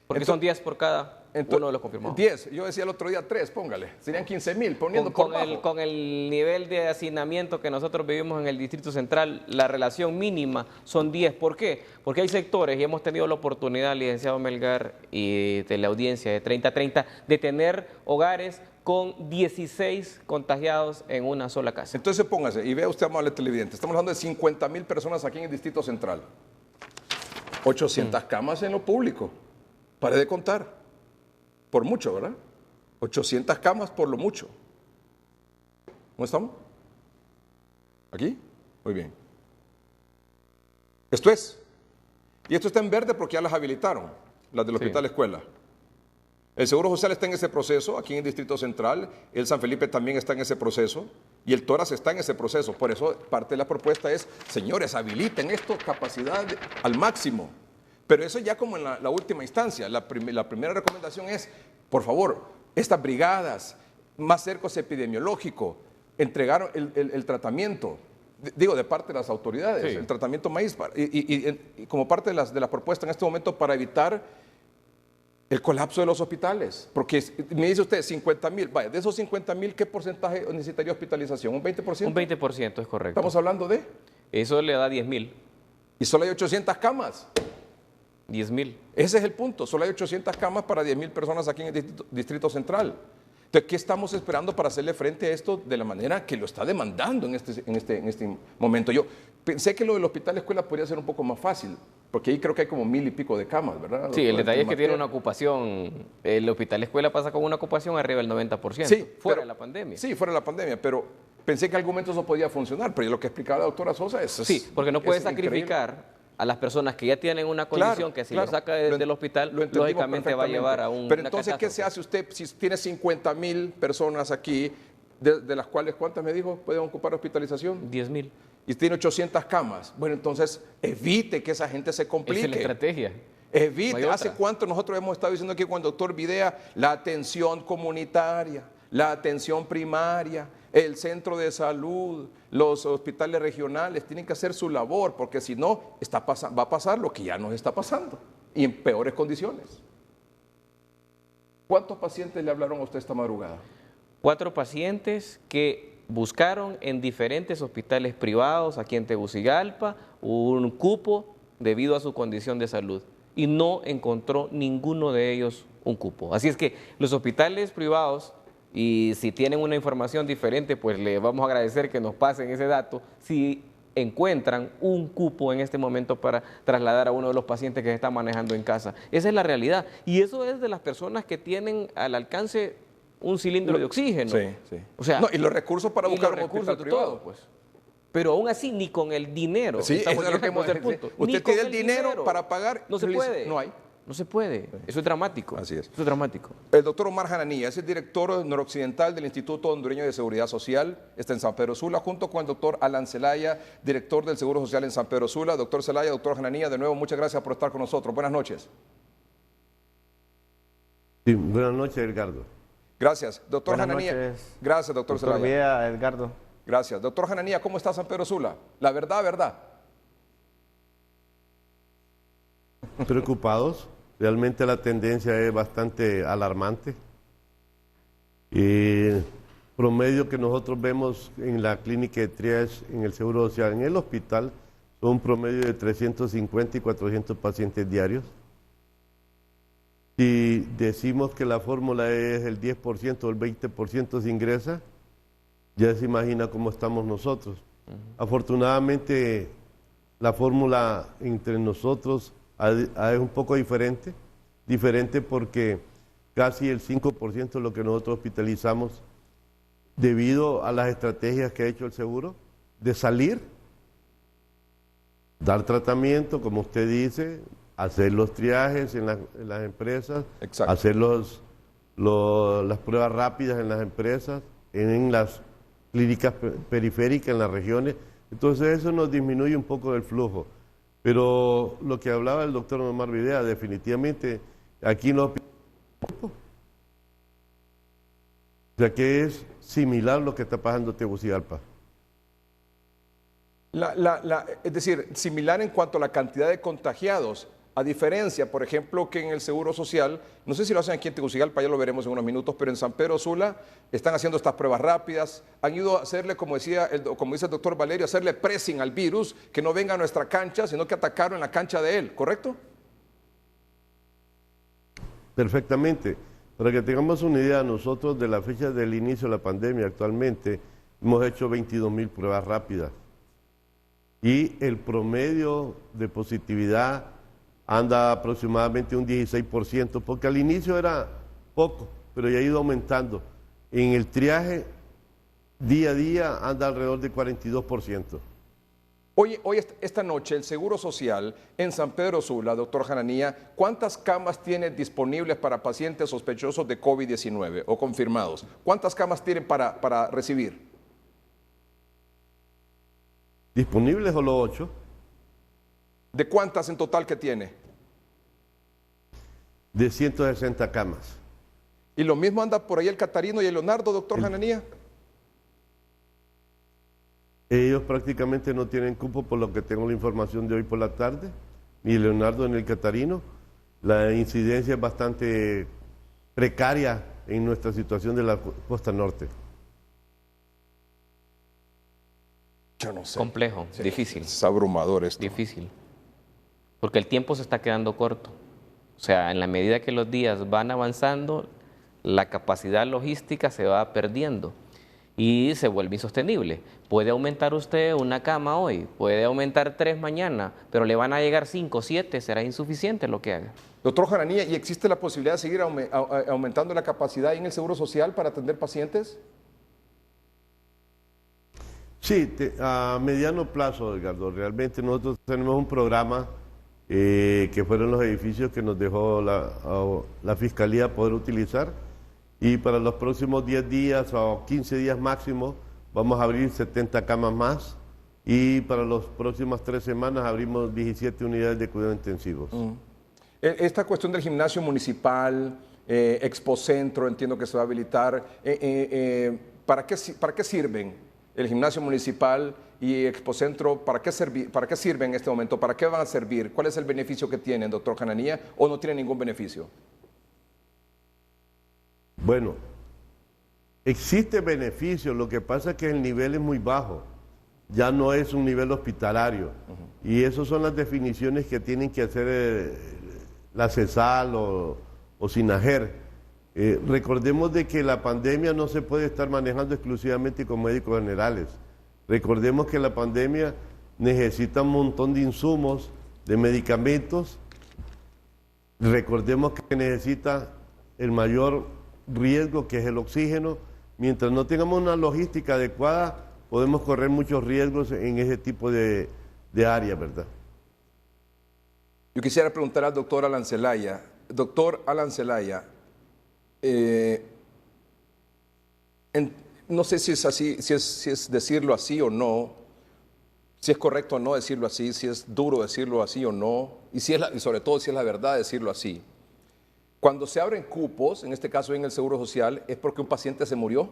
Porque Entonces- son 10 por cada uno de los confirmados. 10, yo decía el otro día 3, póngale. Serían 15.000, poniendo por bajo. Con el nivel de hacinamiento que nosotros vivimos en el Distrito Central, la relación mínima son 10. ¿Por qué? Porque hay sectores, y hemos tenido la oportunidad, licenciado Melgar, y de la audiencia de 30-30, de tener hogares con 16 contagiados en una sola casa. Entonces póngase, y vea usted, amable televidente, estamos hablando de 50.000 personas aquí en el Distrito Central. 800 camas en lo público. Pare de contar. Por mucho, ¿verdad? 800 camas por lo mucho. ¿Cómo estamos? ¿Aquí? Muy bien. Esto es. Y esto está en verde porque ya las habilitaron, las del Hospital Escuela. El Seguro Social está en ese proceso, aquí en el Distrito Central. El San Felipe también está en ese proceso. Y el Tórax está en ese proceso. Por eso parte de la propuesta es, señores, habiliten esto, capacidad al máximo. Pero eso ya como en la última instancia. La primera recomendación es, por favor, estas brigadas, más cercos epidemiológico, entregaron el tratamiento, digo, de parte de las autoridades, Sí. el tratamiento maíz, y como parte de la propuesta en este momento para evitar el colapso de los hospitales. Porque me dice usted, 50.000, vaya, de esos 50.000, ¿qué porcentaje necesitaría hospitalización? ¿Un 20%? Un 20% es correcto. Estamos hablando de, Eso le da 10.000. y solo hay 800 camas. 10.000. Ese es el punto, solo hay 800 camas para 10.000 personas aquí en el Distrito Central. Entonces, ¿qué estamos esperando para hacerle frente a esto de la manera que lo está demandando en este momento? Yo pensé que lo del Hospital Escuela podría ser un poco más fácil, porque ahí creo que hay como 1.000 y pico de camas, ¿verdad? Sí, el doctor? detalle es que tiene una Mateo. ocupación, el hospital escuela pasa con una ocupación arriba del 90%, Sí, fuera pero- de la pandemia. Sí, fuera de la pandemia, pero pensé que en algún momento eso podía funcionar, pero lo que explicaba la doctora Sosa es... Sí, porque no puede es increíble. sacrificar a las personas que ya tienen una condición Claro, que si claro. lo saca Lo del hospital, lo entendimos lógicamente va a llevar a un... Pero una entonces, ¿qué se hace usted si tiene 50.000 personas aquí, de las cuales, ¿cuántas me dijo pueden ocupar hospitalización? 10.000. Y tiene 800 camas. Bueno, entonces evite que esa gente se Esa complique. es la estrategia. Evite. No hay ¿Hace otra. cuánto nosotros hemos estado diciendo aquí con el doctor Videa la atención comunitaria, la atención primaria, el centro de salud, los hospitales regionales tienen que hacer su labor, porque si no, va a pasar lo que ya nos está pasando, y en peores condiciones. ¿Cuántos pacientes le hablaron a usted esta madrugada? 4 pacientes que buscaron en diferentes hospitales privados aquí en Tegucigalpa un cupo debido a su condición de salud y no encontró ninguno de ellos un cupo. Así es que los hospitales privados, y si tienen una información diferente, pues le vamos a agradecer que nos pasen ese dato, si encuentran un cupo en este momento para trasladar a uno de los pacientes que se está manejando en casa. Esa es la realidad. Y eso es de las personas que tienen al alcance un cilindro de oxígeno. Sí, sí. O sea, no, y los recursos para buscar un hospital privado. Todo, pues. Pero aún así, ni con el dinero. Sí, eso es lo que hemos el punto. Usted tiene el dinero para pagar. No se puede. No hay. No se puede. Eso es dramático. Así es. Eso es dramático. El doctor Omar Jananía es el director noroccidental del Instituto Hondureño de Seguridad Social, está en San Pedro Sula, junto con el doctor Alan Zelaya, director del Seguro Social en San Pedro Sula. Doctor Zelaya, doctor Jananía, de nuevo, muchas gracias por estar con nosotros. Buenas noches. Sí, buenas noches, Edgardo. Gracias. Doctor Buenas Jananía. noches. Gracias, doctor Zelaya. Vía, Edgardo. Gracias. Doctor Jananía, ¿cómo está San Pedro Sula? La verdad. Preocupados. Realmente la tendencia es bastante alarmante. El promedio que nosotros vemos en la clínica de triage, en el Seguro Social, en el hospital, son un promedio de 350 y 400 pacientes diarios. Si decimos que la fórmula es el 10% o el 20% se ingresa, ya se imagina cómo estamos nosotros. Afortunadamente, la fórmula entre nosotros es un poco diferente porque casi el 5% de lo que nosotros hospitalizamos, debido a las estrategias que ha hecho el seguro, de salir, dar tratamiento, como usted dice, hacer los triajes en las empresas, Exacto. hacer las pruebas rápidas en las empresas, en las clínicas periféricas, en las regiones. Entonces eso nos disminuye un poco el flujo. Pero lo que hablaba el doctor Omar Videa, definitivamente aquí no... O sea que es similar lo que está pasando en Tegucigalpa. Es decir, similar en cuanto a la cantidad de contagiados, a diferencia, por ejemplo, que en el Seguro Social, no sé si lo hacen aquí en Tegucigalpa, ya lo veremos en unos minutos, pero en San Pedro Sula están haciendo estas pruebas rápidas, han ido a hacerle, como dice el doctor Valerio, hacerle pressing al virus, que no venga a nuestra cancha, sino que atacaron en la cancha de él, ¿correcto? Perfectamente. Para que tengamos una idea, nosotros de la fecha del inicio de la pandemia actualmente hemos hecho 22,000 pruebas rápidas y el promedio de positividad anda aproximadamente un 16%, porque al inicio era poco, pero ya ha ido aumentando. En el triaje, día a día, anda alrededor de 42%. Hoy, esta noche, el Seguro Social en San Pedro Sula, doctor Jananía, ¿cuántas camas tiene disponibles para pacientes sospechosos de COVID-19 o confirmados? ¿Cuántas camas tienen para recibir? ¿Disponibles solo 8? ¿De cuántas en total que tiene? De 160 camas. ¿Y lo mismo anda por ahí el Catarino y el Leonardo, doctor Jananía? Ellos prácticamente no tienen cupo, por lo que tengo la información de hoy por la tarde, ni Leonardo ni el Catarino. La incidencia es bastante precaria en nuestra situación de la costa norte. Yo no sé. Complejo, Sí, difícil. Es abrumador esto. Difícil. Porque el tiempo se está quedando corto. O sea, en la medida que los días van avanzando, la capacidad logística se va perdiendo y se vuelve insostenible. Puede aumentar usted una cama hoy, puede aumentar 3 mañana, pero le van a llegar 5, 7, será insuficiente lo que haga. Doctor Jananía, ¿y existe la posibilidad de seguir aumentando la capacidad en el Seguro Social para atender pacientes? Sí, a mediano plazo, Edgardo. Realmente nosotros tenemos un programa que fueron los edificios que nos dejó la Fiscalía poder utilizar, y para los próximos 10 días o 15 días máximo vamos a abrir 70 camas más, y para las próximas 3 semanas abrimos 17 unidades de cuidados intensivos. Esta cuestión del gimnasio municipal, Expocentro, entiendo que se va a habilitar, ¿para qué sirven el gimnasio municipal y Expocentro? ¿Para qué sirven en este momento? ¿Para qué van a servir? ¿Cuál es el beneficio que tienen, doctor Hananía? ¿O no tienen ningún beneficio? Bueno, existe beneficio, lo que pasa es que el nivel es muy bajo, ya no es un nivel hospitalario. Y esas son las definiciones que tienen que hacer la CESAL o SINAGER. Recordemos de que la pandemia no se puede estar manejando exclusivamente con médicos generales. Recordemos que la pandemia necesita un montón de insumos, de medicamentos. Recordemos que necesita el mayor riesgo, que es el oxígeno. Mientras no tengamos una logística adecuada, podemos correr muchos riesgos en ese tipo de áreas, ¿verdad? Yo quisiera preguntar al doctor Alan Zelaya. Doctor Alan Zelaya, no sé si es así, si es decirlo así o no, si es correcto o no decirlo así, si es duro decirlo así o no, y sobre todo si es la verdad decirlo así. Cuando se abren cupos, en este caso en el Seguro Social, ¿es porque un paciente se murió?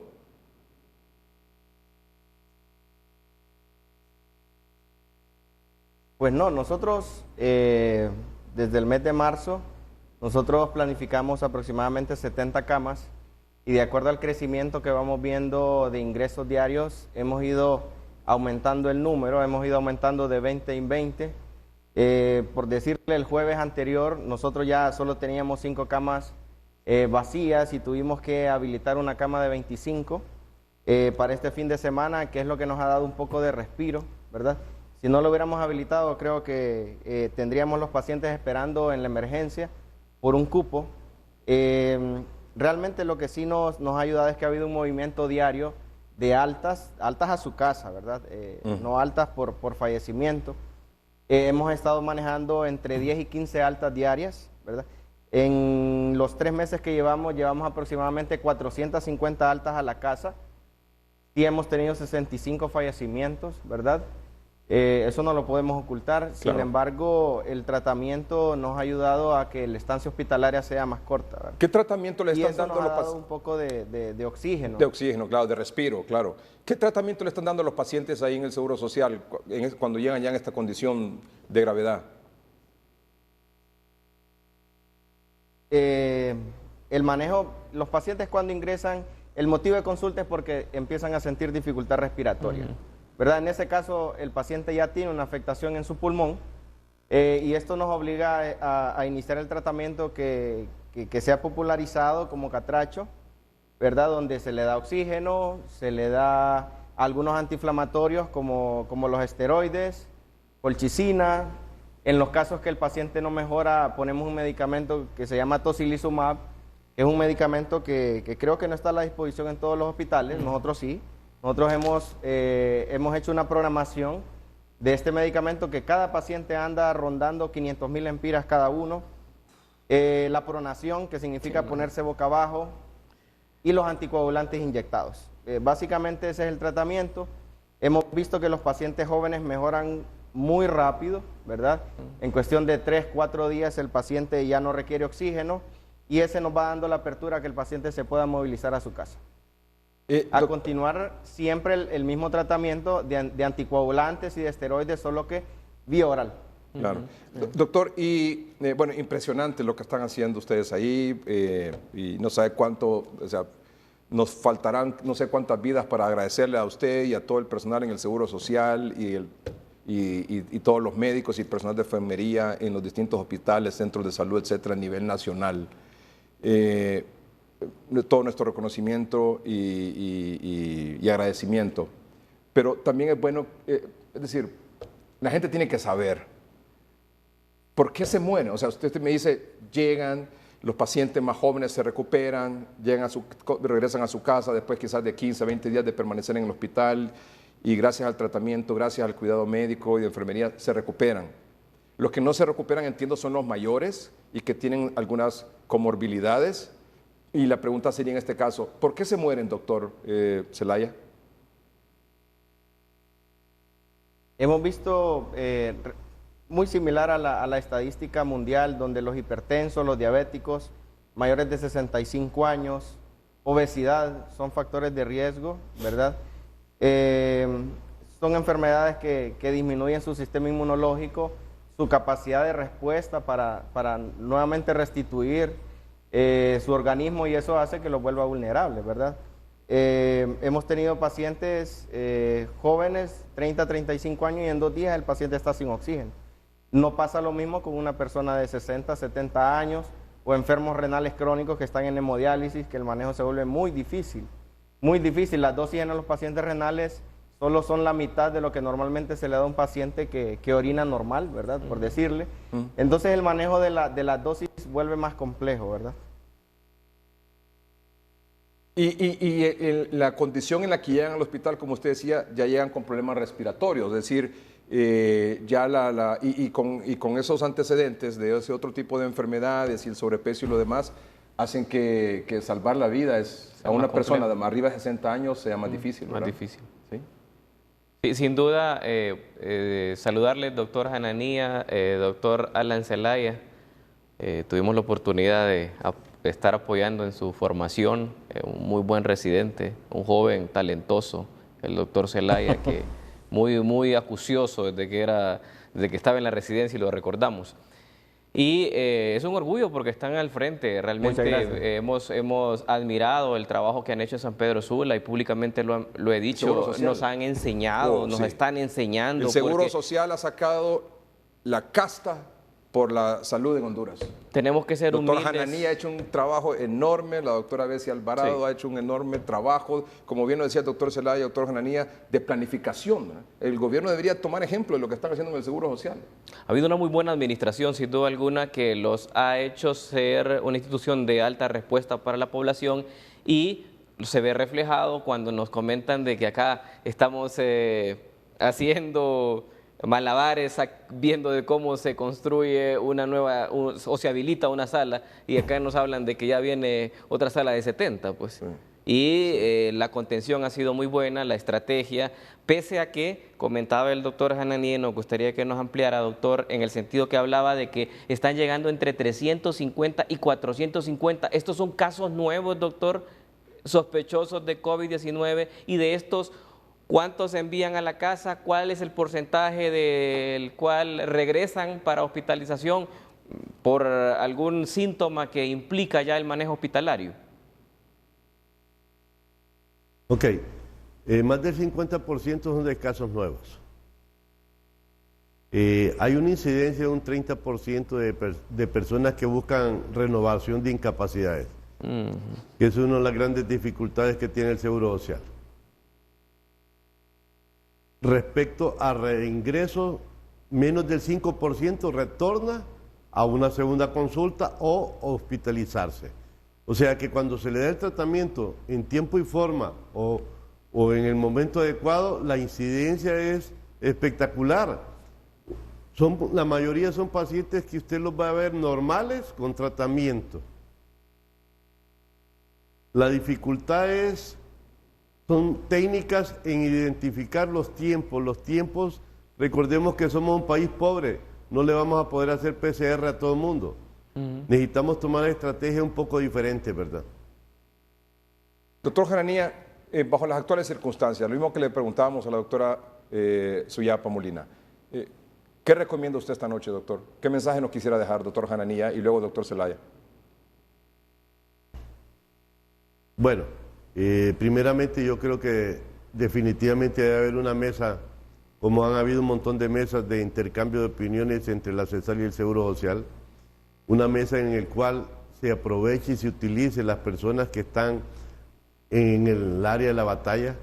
Pues no, nosotros desde el mes de marzo, nosotros planificamos aproximadamente 70 camas y de acuerdo al crecimiento que vamos viendo de ingresos diarios, hemos ido aumentando el número, hemos ido aumentando de 20 en 20. Por decirle, el jueves anterior nosotros ya solo teníamos 5 camas vacías y tuvimos que habilitar una cama de 25 para este fin de semana, que es lo que nos ha dado un poco de respiro, ¿verdad? Si no lo hubiéramos habilitado, creo que tendríamos los pacientes esperando en la emergencia por un cupo. Realmente lo que sí nos ha ayudado es que ha habido un movimiento diario de altas a su casa, ¿verdad? No altas por fallecimiento. Hemos estado manejando entre 10 y 15 altas diarias, ¿verdad? En los 3 meses que llevamos aproximadamente 450 altas a la casa. Sí hemos tenido 65 fallecimientos, ¿verdad? Eso no lo podemos ocultar. Claro. Sin embargo, el tratamiento nos ha ayudado a que la estancia hospitalaria sea más corta, ¿verdad? ¿Qué tratamiento le están Y eso dando nos a ha los dado pacientes? un poco de oxígeno. De oxígeno, claro, de respiro, claro. ¿Qué tratamiento le están dando a los pacientes ahí en el Seguro Social cuando llegan ya en esta condición de gravedad? El manejo, los pacientes cuando ingresan, el motivo de consulta es porque empiezan a sentir dificultad respiratoria. ¿Verdad? En ese caso, el paciente ya tiene una afectación en su pulmón y esto nos obliga a iniciar el tratamiento que se ha popularizado como catracho, ¿verdad? Donde se le da oxígeno, se le da algunos antiinflamatorios como los esteroides, colchicina. En los casos que el paciente no mejora, ponemos un medicamento que se llama tocilizumab, que es un medicamento que creo que no está a la disposición en todos los hospitales, nosotros sí. Nosotros hemos hecho una programación de este medicamento que cada paciente anda rondando 500.000 empiras cada uno. La pronación, que significa ponerse boca abajo, y los anticoagulantes inyectados. Básicamente ese es el tratamiento. Hemos visto que los pacientes jóvenes mejoran muy rápido, ¿verdad? En cuestión de 3, 4 días el paciente ya no requiere oxígeno y ese nos va dando la apertura a que el paciente se pueda movilizar a su casa. A continuar siempre el mismo tratamiento de anticoagulantes y de esteroides, solo que vía oral. Claro. Doctor, y bueno, impresionante lo que están haciendo ustedes ahí y no sabe cuánto, o sea, nos faltarán no sé cuántas vidas para agradecerle a usted y a todo el personal en el Seguro Social y todos los médicos y personal de enfermería en los distintos hospitales, centros de salud, etcétera, a nivel nacional. Todo nuestro reconocimiento y agradecimiento. Pero también es bueno, es decir, la gente tiene que saber por qué se mueren. O sea, usted me dice, llegan, los pacientes más jóvenes se recuperan, regresan a su casa después quizás de 15 a 20 días de permanecer en el hospital y gracias al tratamiento, gracias al cuidado médico y de enfermería, se recuperan. Los que no se recuperan, entiendo, son los mayores y que tienen algunas comorbilidades. Y la pregunta sería en este caso, ¿por qué se mueren, doctor Zelaya? Hemos visto muy similar a la estadística mundial, donde los hipertensos, los diabéticos, mayores de 65 años, obesidad son factores de riesgo, ¿verdad? Son enfermedades que disminuyen su sistema inmunológico, su capacidad de respuesta para nuevamente restituir su organismo, y eso hace que los vuelva vulnerables, ¿verdad? Hemos tenido pacientes jóvenes, 30, 35 años, y en 2 días el paciente está sin oxígeno. No pasa lo mismo con una persona de 60, 70 años o enfermos renales crónicos que están en hemodiálisis, que el manejo se vuelve muy difícil. Muy difícil. Las dosis en los pacientes renales solo son la mitad de lo que normalmente se le da a un paciente que orina normal, ¿verdad? Por decirle. Entonces el manejo de las dosis vuelve más complejo, ¿verdad? Y la condición en la que llegan al hospital, como usted decía, ya llegan con problemas respiratorios, es decir, con esos antecedentes de ese otro tipo de enfermedades y el sobrepeso y lo demás, hacen que salvar la vida a una persona de arriba de 60 años sea más difícil, ¿verdad? Más difícil. ¿Sí? Sí, sin duda, saludarles, doctor Hananía, doctor Alan Zelaya. Tuvimos la oportunidad de estar apoyando en su formación, un muy buen residente, un joven talentoso, el doctor Zelaya, que muy acucioso desde que estaba en la residencia, y lo recordamos. Y es un orgullo porque están al frente. Realmente hemos admirado el trabajo que han hecho en San Pedro Sula, y públicamente lo he dicho, nos han enseñado, nos están enseñando. El Seguro Social ha sacado la casta por la salud en Honduras. Tenemos que ser humildes. El doctor Hananía ha hecho un trabajo enorme, la doctora Bessie Alvarado ha hecho un enorme trabajo, como bien lo decía el doctor Zelaya y el doctor Hananía, de planificación, ¿no? El gobierno debería tomar ejemplo de lo que están haciendo en el Seguro Social. Ha habido una muy buena administración, sin duda alguna, que los ha hecho ser una institución de alta respuesta para la población, y se ve reflejado cuando nos comentan de que acá estamos haciendo malabares, viendo de cómo se construye una nueva, o se habilita una sala, y acá nos hablan de que ya viene otra sala de 70, pues. Sí. Y la contención ha sido muy buena, la estrategia, pese a que, comentaba el doctor Hananía, nos gustaría que nos ampliara, doctor, en el sentido que hablaba de que están llegando entre 350 y 450. Estos son casos nuevos, doctor, sospechosos de COVID-19, y de estos, ¿cuántos se envían a la casa? ¿Cuál es el porcentaje del cual regresan para hospitalización por algún síntoma que implica ya el manejo hospitalario? Ok, más del 50% son de casos nuevos. Hay una incidencia de un 30% de personas que buscan renovación de incapacidades, que es una de las grandes dificultades que tiene el Seguro Social. Respecto a reingresos, menos del 5% retorna a una segunda consulta o hospitalizarse. O sea que cuando se le da el tratamiento en tiempo y forma o en el momento adecuado, la incidencia es espectacular. La mayoría son pacientes que usted los va a ver normales con tratamiento. La dificultad son técnicas en identificar los tiempos. Los tiempos, recordemos que somos un país pobre, no le vamos a poder hacer PCR a todo el mundo. Necesitamos tomar estrategias un poco diferentes, ¿verdad? Doctor Hananía, bajo las actuales circunstancias, lo mismo que le preguntábamos a la doctora Suyapa Molina, ¿qué recomienda usted esta noche, doctor? ¿Qué mensaje nos quisiera dejar, doctor Hananía, y luego doctor Zelaya? Bueno, primeramente yo creo que definitivamente debe haber una mesa, como han habido un montón de mesas de intercambio de opiniones entre la CESAL y el Seguro Social, una mesa en la cual se aproveche y se utilice las personas que están en el área de la batalla,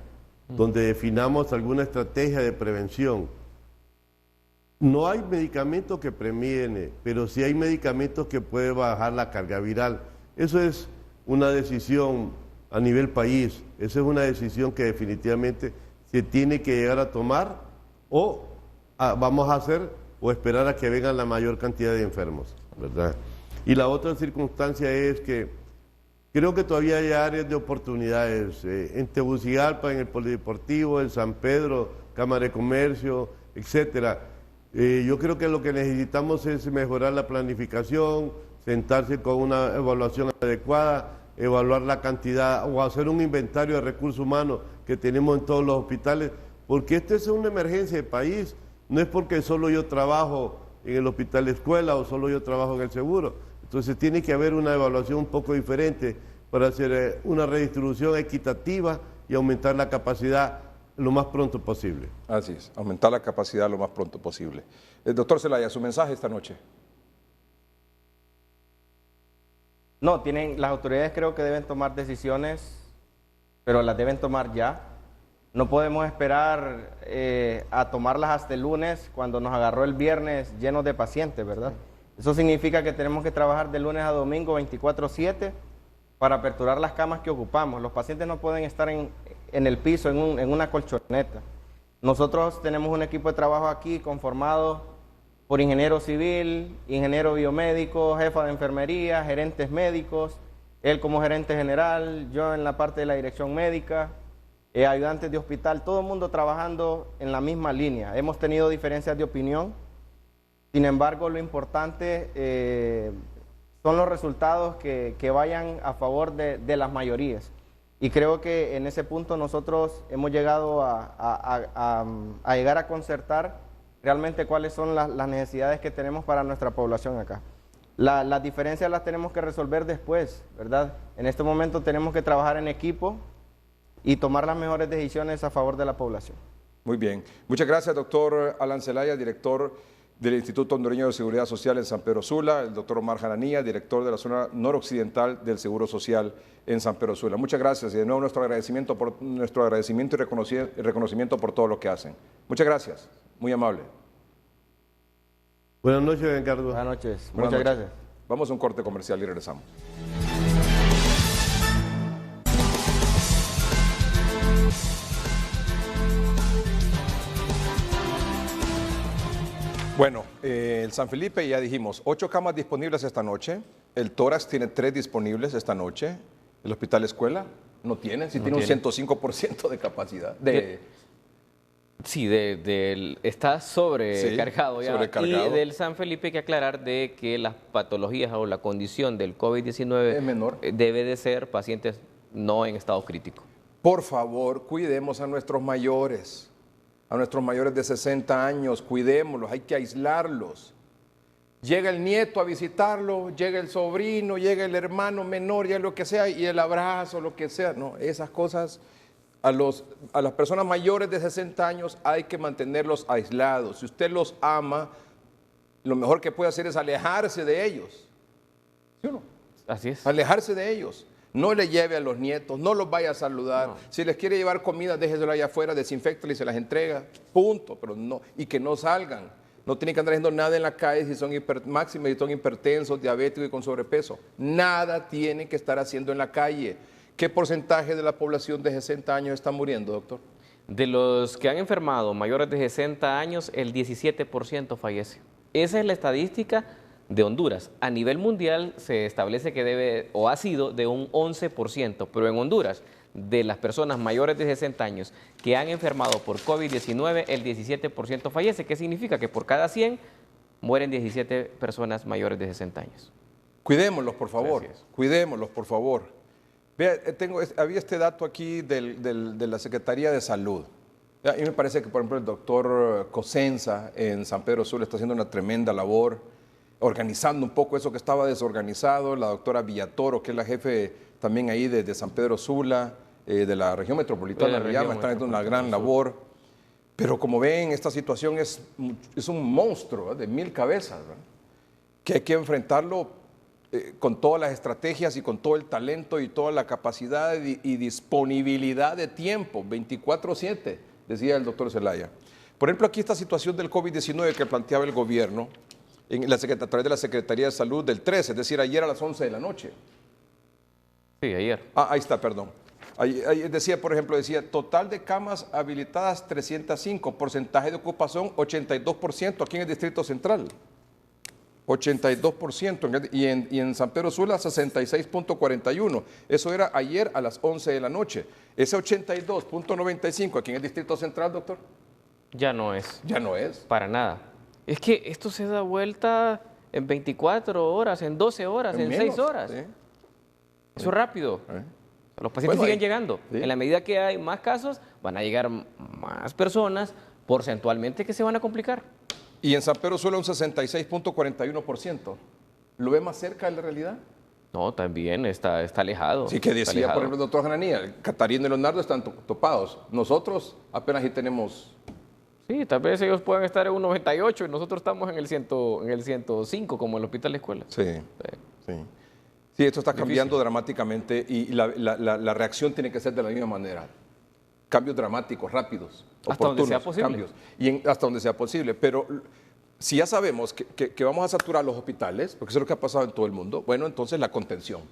donde definamos alguna estrategia de prevención. No hay medicamento que previene, pero sí hay medicamentos que pueden bajar la carga viral. Eso es una decisión a nivel país, esa es una decisión que definitivamente se tiene que llegar a tomar, o vamos a hacer o esperar a que vengan la mayor cantidad de enfermos, ¿verdad? Y la otra circunstancia es que creo que todavía hay áreas de oportunidades, en Tegucigalpa, en el Polideportivo, en San Pedro, Cámara de Comercio, etcétera. Yo creo que lo que necesitamos es mejorar la planificación, sentarse con una evaluación adecuada, evaluar la cantidad o hacer un inventario de recursos humanos que tenemos en todos los hospitales, porque esta es una emergencia de país, no es porque solo yo trabajo en el hospital escuela o solo yo trabajo en el seguro. Entonces tiene que haber una evaluación un poco diferente para hacer una redistribución equitativa y aumentar la capacidad lo más pronto posible. Así es, aumentar la capacidad lo más pronto posible. Doctor Zelaya, su mensaje esta noche. No, las autoridades creo que deben tomar decisiones, pero las deben tomar ya. No podemos esperar a tomarlas hasta el lunes, cuando nos agarró el viernes llenos de pacientes, ¿verdad? Eso significa que tenemos que trabajar de lunes a domingo 24/7 para aperturar las camas que ocupamos. Los pacientes no pueden estar en el piso, en una colchoneta. Nosotros tenemos un equipo de trabajo aquí conformado por ingeniero civil, ingeniero biomédico, jefa de enfermería, gerentes médicos, él como gerente general, yo en la parte de la dirección médica, ayudantes de hospital, todo el mundo trabajando en la misma línea. Hemos tenido diferencias de opinión, sin embargo lo importante son los resultados que vayan a favor de las mayorías. Y creo que en ese punto nosotros hemos llegado a llegar a concertar realmente cuáles son las necesidades que tenemos para nuestra población acá. Las diferencias las tenemos que resolver después, ¿verdad? En este momento tenemos que trabajar en equipo y tomar las mejores decisiones a favor de la población. Muy bien. Muchas gracias, doctor Alan Zelaya, director del Instituto Hondureño de Seguridad Social en San Pedro Sula, el doctor Omar Jaranía, director de la zona noroccidental del Seguro Social en San Pedro Sula. Muchas gracias y de nuevo nuestro agradecimiento y reconocimiento por todo lo que hacen. Muchas gracias, muy amable. Buenas noches, Ricardo. Buenas noches, Buenas muchas noches. gracias. Vamos a un corte comercial y regresamos. Bueno, el San Felipe ya dijimos, 8 camas disponibles esta noche, el Tórax tiene 3 disponibles esta noche, el Hospital Escuela no tiene, sí tiene un 105% de capacidad. Sí, está sobrecargado ya. Sobrecargado. Y del San Felipe hay que aclarar de que las patologías o la condición del COVID-19 es menor. Debe de ser pacientes no en estado crítico. Por favor, cuidemos a nuestros mayores de 60 años, cuidémoslos, hay que aislarlos. Llega el nieto a visitarlo, llega el sobrino, llega el hermano menor, ya lo que sea, y el abrazo, lo que sea. No, esas cosas, a las personas mayores de 60 años hay que mantenerlos aislados. Si usted los ama, lo mejor que puede hacer es alejarse de ellos. ¿Sí o no? Así es. Alejarse de ellos. No le lleve a los nietos, no los vaya a saludar. No. Si les quiere llevar comida, déjeselo allá afuera, desinféctela y se las entrega. Punto. Pero no, y que no salgan. No tienen que andar haciendo nada en la calle si son máximos, si son hipertensos, diabéticos y con sobrepeso. Nada tienen que estar haciendo en la calle. ¿Qué porcentaje de la población de 60 años está muriendo, doctor? De los que han enfermado mayores de 60 años, el 17% fallece. Esa es la estadística de Honduras. A nivel mundial se establece que debe o ha sido de un 11%, pero en Honduras, de las personas mayores de 60 años que han enfermado por COVID-19, el 17% fallece. ¿Qué significa? Que por cada 100 mueren 17 personas mayores de 60 años. Cuidémoslos, por favor. Cuidémoslos, por favor. Vea, había este dato aquí de la Secretaría de Salud. A mí me parece que, por ejemplo, el doctor Cosenza en San Pedro Sula está haciendo una tremenda labor, organizando un poco eso que estaba desorganizado. La doctora Villatoro, que es la jefe también ahí de San Pedro Sula, de la región metropolitana, está haciendo una gran labor. Pero como ven, esta situación es un monstruo, ¿verdad?, de 1000 cabezas, ¿verdad?, que hay que enfrentarlo con todas las estrategias y con todo el talento y toda la capacidad y disponibilidad de tiempo, 24/7, decía el doctor Zelaya. Por ejemplo, aquí esta situación del COVID-19 que planteaba el gobierno a través de la Secretaría de Salud del 13, es decir, ayer a las 11 de la noche. Sí, ayer. Ahí está, perdón. Ahí decía, por ejemplo, total de camas habilitadas 305, porcentaje de ocupación 82% aquí en el Distrito Central. 82%, y en San Pedro Sula 66.41. Eso era ayer a las 11 de la noche. Ese 82.95 aquí en el Distrito Central, doctor. Ya no es. Ya no es. Para nada. Es que esto se da vuelta en 24 horas, en 12 horas, en 6 horas. ¿Sí? Eso es rápido. Los pacientes Bueno, siguen llegando. sí. En la medida que hay más casos, van a llegar más personas porcentualmente que se van a complicar. Y en San Pedro Sula un 66.41%. ¿Lo ve más cerca de la realidad? No, también está alejado. Sí, que está decía, por alejado. ejemplo, el doctor Jananía, Catarina y Leonardo están topados. Nosotros apenas ahí tenemos... Sí, tal vez ellos puedan estar en un 98 y nosotros estamos en el 105, como el hospital de escuela. Sí, sí. Sí, esto está Difícil. cambiando dramáticamente y la reacción tiene que ser de la misma manera. Cambios dramáticos, rápidos, Hasta donde sea oportunos, posible. cambios. Y hasta donde sea posible. Pero si ya sabemos que vamos a saturar los hospitales, porque eso es lo que ha pasado en todo el mundo, bueno, entonces la contención.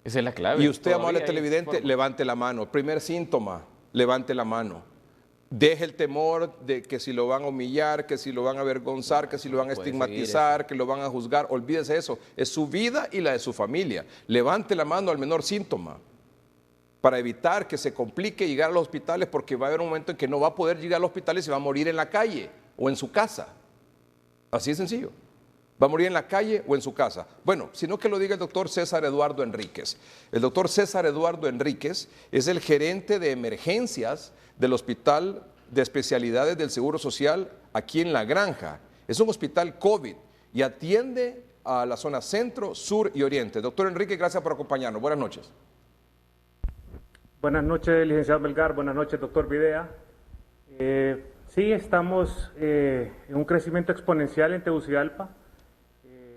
Esa es la clave. Y usted, amable Todavía hay televidente, forma. levante la mano. Primer síntoma, levante la mano. Deje el temor de que si lo van a humillar, que si lo van a avergonzar, que si lo van a Puede estigmatizar, que lo van a juzgar. Olvídese de eso. Es su vida y la de su familia. Levante la mano al menor síntoma para evitar que se complique llegar a los hospitales, porque va a haber un momento en que no va a poder llegar a los hospitales y va a morir en la calle o en su casa. Así de sencillo. Va a morir en la calle o en su casa. Bueno, sino que lo diga el doctor César Eduardo Enríquez. El doctor César Eduardo Enríquez es el gerente de emergencias del Hospital de Especialidades del Seguro Social aquí en La Granja. Es un hospital COVID y atiende a la zona centro, sur y oriente. Doctor Enríquez, gracias por acompañarnos. Buenas noches. Buenas noches, licenciado Melgar. Buenas noches, doctor Videa. Sí, estamos en un crecimiento exponencial en Tegucigalpa,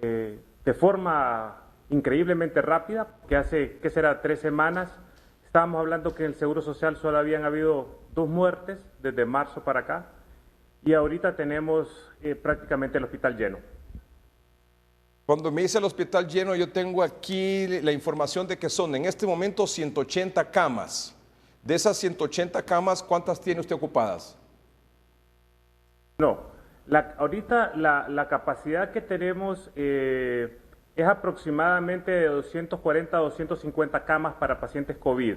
de forma increíblemente rápida, que hace, ¿qué será?, 3 semanas. Estábamos hablando que en el Seguro Social solo habían habido 2 muertes desde marzo para acá, y ahorita tenemos prácticamente el hospital lleno. Cuando me dice el hospital lleno, yo tengo aquí la información de que son en este momento 180 camas. De esas 180 camas, ¿cuántas tiene usted ocupadas? No, ahorita la capacidad que tenemos es aproximadamente de 240 a 250 camas para pacientes COVID.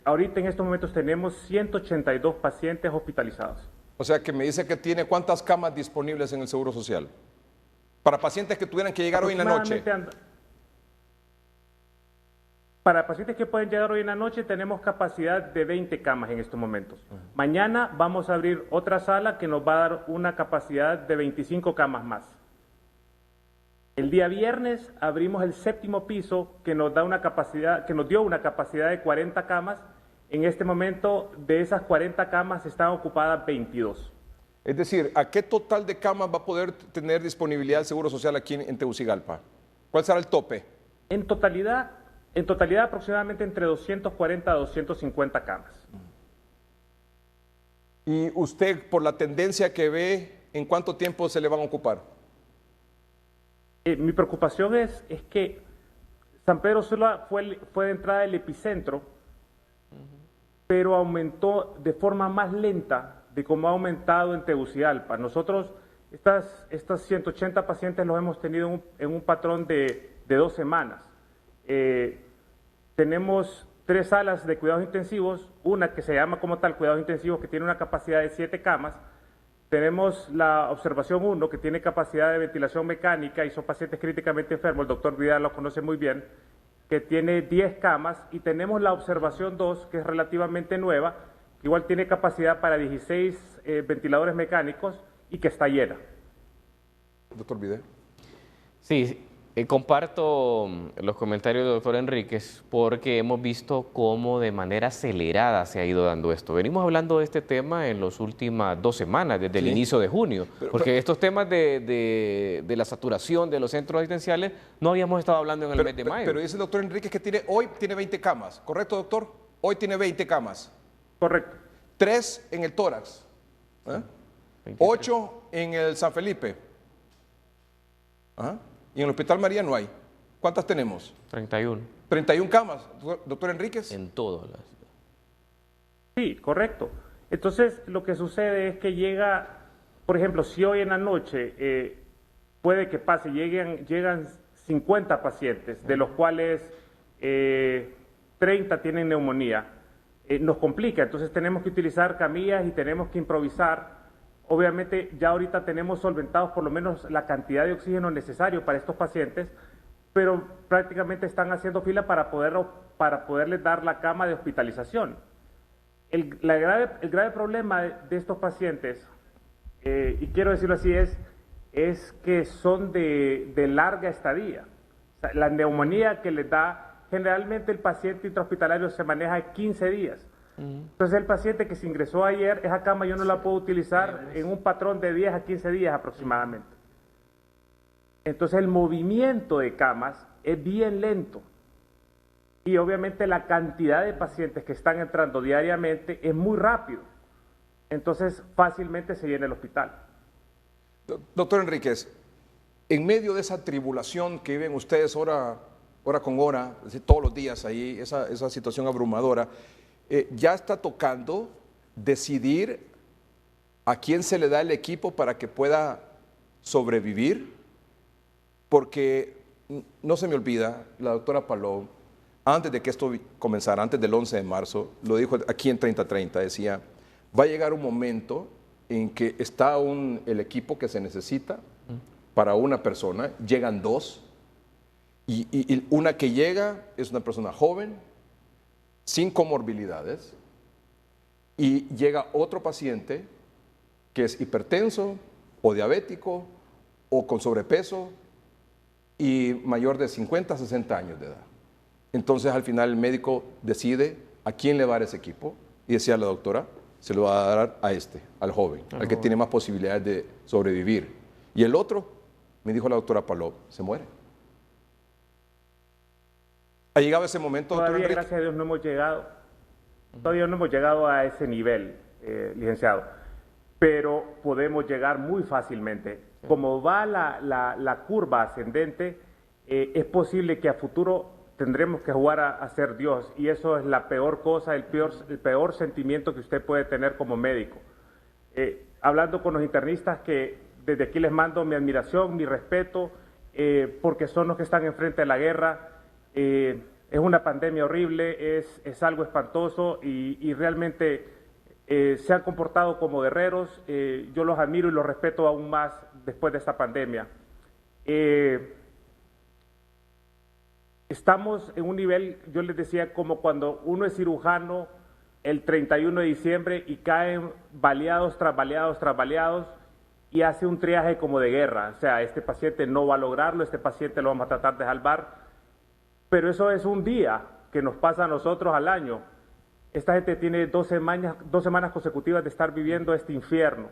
Ahorita en estos momentos tenemos 182 pacientes hospitalizados. O sea, que me dice que tiene ¿cuántas camas disponibles en el Seguro Social? Para pacientes que tuvieran que llegar hoy en la noche. Para pacientes que pueden llegar hoy en la noche tenemos capacidad de 20 camas en estos momentos. Mañana vamos a abrir otra sala que nos va a dar una capacidad de 25 camas más. El día viernes abrimos el 7º piso que nos da una capacidad, que nos dio una capacidad de 40 camas. En este momento, de esas 40 camas están ocupadas 22. Es decir, ¿a qué total de camas va a poder tener disponibilidad el Seguro Social aquí en Tegucigalpa? ¿Cuál será el tope? En totalidad aproximadamente entre 240 a 250 camas. Y usted, por la tendencia que ve, ¿en cuánto tiempo se le van a ocupar? Mi preocupación es que San Pedro Sula fue de entrada el epicentro, pero aumentó de forma más lenta de cómo ha aumentado en Tegucigalpa. Nosotros estas 180 pacientes los hemos tenido en un patrón de 2 semanas. Tenemos 3 salas de cuidados intensivos, una que se llama como tal cuidados intensivos, que tiene una capacidad de 7 camas. Tenemos la observación 1, que tiene capacidad de ventilación mecánica y son pacientes críticamente enfermos, el doctor Vidal lo conoce muy bien, que tiene 10 camas, y tenemos la observación 2, que es relativamente nueva, que igual tiene capacidad para 16 ventiladores mecánicos y que está llena. Doctor Vidal. Sí, comparto los comentarios del doctor Enríquez porque hemos visto cómo de manera acelerada se ha ido dando esto. Venimos hablando de este tema en las últimas 2 semanas, desde el inicio de junio, porque estos temas de la saturación de los centros asistenciales no habíamos estado hablando en el mes de mayo. Pero dice el doctor Enríquez que hoy tiene 20 camas, ¿correcto, doctor? Hoy tiene 20 camas. Correcto. 3 en el tórax, 8 en el San Felipe. Ajá. Y en el Hospital María no hay. ¿Cuántas tenemos? 31. 31 camas, doctor Enríquez. En todas las... Sí, correcto. Entonces, lo que sucede es que llega, por ejemplo, si hoy en la noche puede que pase, llegan 50 pacientes, de los cuales 30 tienen neumonía, nos complica. Entonces tenemos que utilizar camillas y tenemos que improvisar. Obviamente ya ahorita tenemos solventados por lo menos la cantidad de oxígeno necesario para estos pacientes, pero prácticamente están haciendo fila para poderles dar la cama de hospitalización. El grave problema de estos pacientes, y quiero decirlo así, es que son de larga estadía. O sea, la neumonía que les da, generalmente el paciente intrahospitalario se maneja 15 días. Entonces el paciente que se ingresó ayer, esa cama yo no la puedo utilizar en un patrón de 10 a 15 días aproximadamente. Entonces el movimiento de camas es bien lento. Y obviamente la cantidad de pacientes que están entrando diariamente es muy rápido. Entonces fácilmente se llena el hospital. Doctor Enríquez, en medio de esa tribulación que viven ustedes hora con hora, es decir, todos los días ahí, esa situación abrumadora, ya está tocando decidir a quién se le da el equipo para que pueda sobrevivir, porque no se me olvida, la doctora Palou, antes de que esto comenzara, antes del 11 de marzo, lo dijo aquí en 3030, decía, va a llegar un momento en que está el equipo que se necesita para una persona, llegan dos, y una que llega es una persona joven, sin comorbilidades, y llega otro paciente que es hipertenso o diabético o con sobrepeso y mayor de 50 a 60 años de edad. Entonces al final el médico decide a quién le va a dar ese equipo y decía la doctora, se lo va a dar a al joven, al que tiene más posibilidades de sobrevivir. Y el otro, me dijo la doctora Palou, se muere. ¿Ha llegado ese momento, doctor Todavía, Enrique? gracias a Dios, no hemos llegado. Todavía no hemos llegado a ese nivel, licenciado. Pero podemos llegar muy fácilmente. Como va la curva ascendente, es posible que a futuro tendremos que jugar a ser Dios. Y eso es la peor cosa, el peor sentimiento que usted puede tener como médico. Hablando con los internistas, que desde aquí les mando mi admiración, mi respeto, porque son los que están enfrente de la guerra. Es una pandemia horrible, es algo espantoso y realmente se han comportado como guerreros. Yo los admiro y los respeto aún más después de esta pandemia. Estamos en un nivel, yo les decía, como cuando uno es cirujano el 31 de diciembre y caen baleados tras baleados tras baleados y hace un triaje como de guerra. O sea, este paciente no va a lograrlo, este paciente lo vamos a tratar de salvar. Pero eso es un día que nos pasa a nosotros al año. Esta gente tiene 2 semanas consecutivas de estar viviendo este infierno.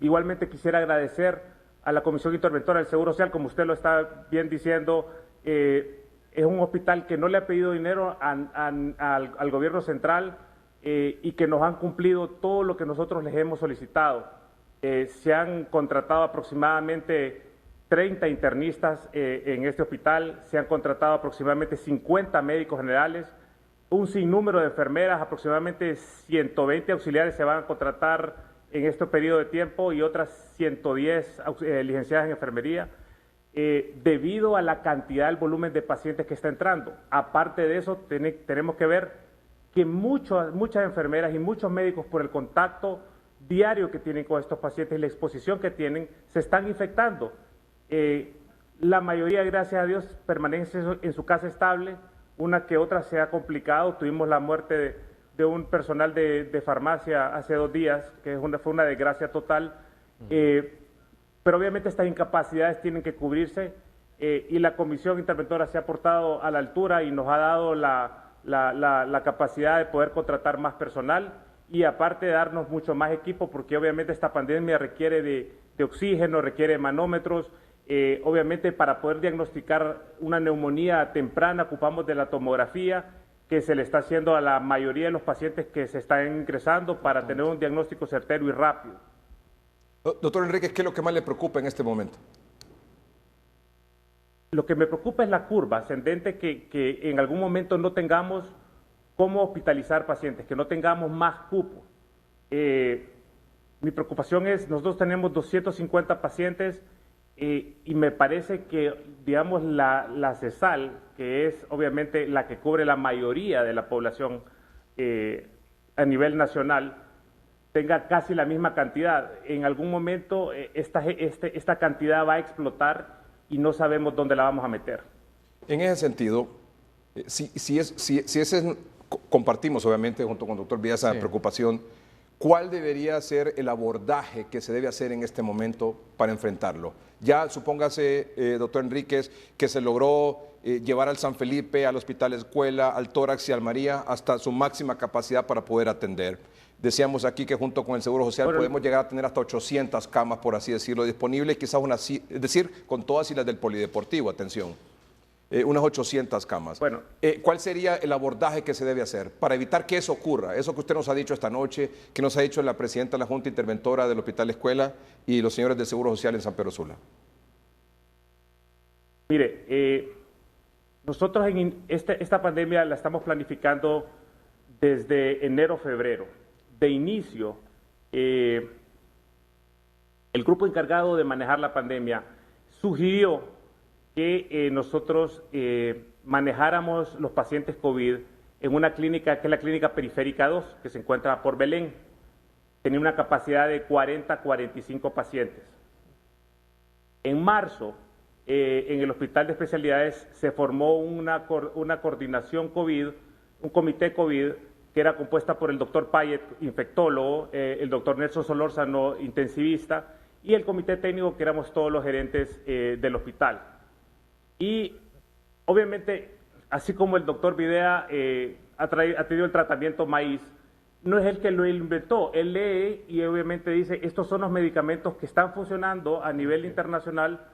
Igualmente quisiera agradecer a la Comisión Interventora del Seguro Social, como usted lo está bien diciendo, es un hospital que no le ha pedido dinero al gobierno central y que nos han cumplido todo lo que nosotros les hemos solicitado. Se han contratado aproximadamente 30 internistas en este hospital, se han contratado aproximadamente 50 médicos generales, un sinnúmero de enfermeras, aproximadamente 120 auxiliares se van a contratar en este periodo de tiempo y otras 110 licenciadas en enfermería, debido a la cantidad, el volumen de pacientes que está entrando. Aparte de eso, tenemos que ver que muchas enfermeras y muchos médicos, por el contacto diario que tienen con estos pacientes y la exposición que tienen, se están infectando. La mayoría, gracias a Dios, permanece en su casa estable. Una que otra se ha complicado. Tuvimos la muerte de un personal de farmacia hace 2 días, que fue una desgracia total. Pero obviamente estas incapacidades tienen que cubrirse y la Comisión Interventora se ha portado a la altura y nos ha dado la capacidad de poder contratar más personal y aparte de darnos mucho más equipo, porque obviamente esta pandemia requiere de oxígeno, requiere manómetros. Obviamente para poder diagnosticar una neumonía temprana ocupamos de la tomografía que se le está haciendo a la mayoría de los pacientes que se están ingresando para tener un diagnóstico certero y rápido. Doctor Enríquez, ¿qué es lo que más le preocupa en este momento? Lo que me preocupa es la curva ascendente, que en algún momento no tengamos cómo hospitalizar pacientes, que no tengamos más cupos. Mi preocupación es, nosotros tenemos 250 pacientes y me parece que, digamos, la CESAL, que es obviamente la que cubre la mayoría de la población a nivel nacional, tenga casi la misma cantidad. En algún momento esta cantidad va a explotar y no sabemos dónde la vamos a meter. En ese sentido, compartimos obviamente junto con el doctor Villa esa preocupación, ¿cuál debería ser el abordaje que se debe hacer en este momento para enfrentarlo? Ya supóngase, doctor Enríquez, que se logró llevar al San Felipe, al Hospital Escuela, al Tórax y al María hasta su máxima capacidad para poder atender. Decíamos aquí que junto con el Seguro Social podemos llegar a tener hasta 800 camas, por así decirlo, disponibles, quizás es decir, con todas y las del polideportivo, atención. Unas 800 camas. Bueno, ¿cuál sería el abordaje que se debe hacer para evitar que eso ocurra? Eso que usted nos ha dicho esta noche, que nos ha dicho la presidenta de la Junta Interventora del Hospital Escuela y los señores del Seguro Social en San Pedro Sula. Mire, nosotros en esta pandemia la estamos planificando desde enero, febrero. De inicio, el grupo encargado de manejar la pandemia sugirió que nosotros manejáramos los pacientes COVID en una clínica que es la Clínica Periférica 2, que se encuentra por Belén. Tenía una capacidad de 40 a 45 pacientes. En marzo, en el Hospital de Especialidades se formó una coordinación COVID, un comité COVID, que era compuesta por el doctor Payet, infectólogo, el doctor Nelson Solórzano, intensivista, y el comité técnico, que éramos todos los gerentes del hospital. Y obviamente, así como el doctor Videa ha tenido el tratamiento maíz, no es él que lo inventó, él lee y obviamente dice, estos son los medicamentos que están funcionando a nivel internacional,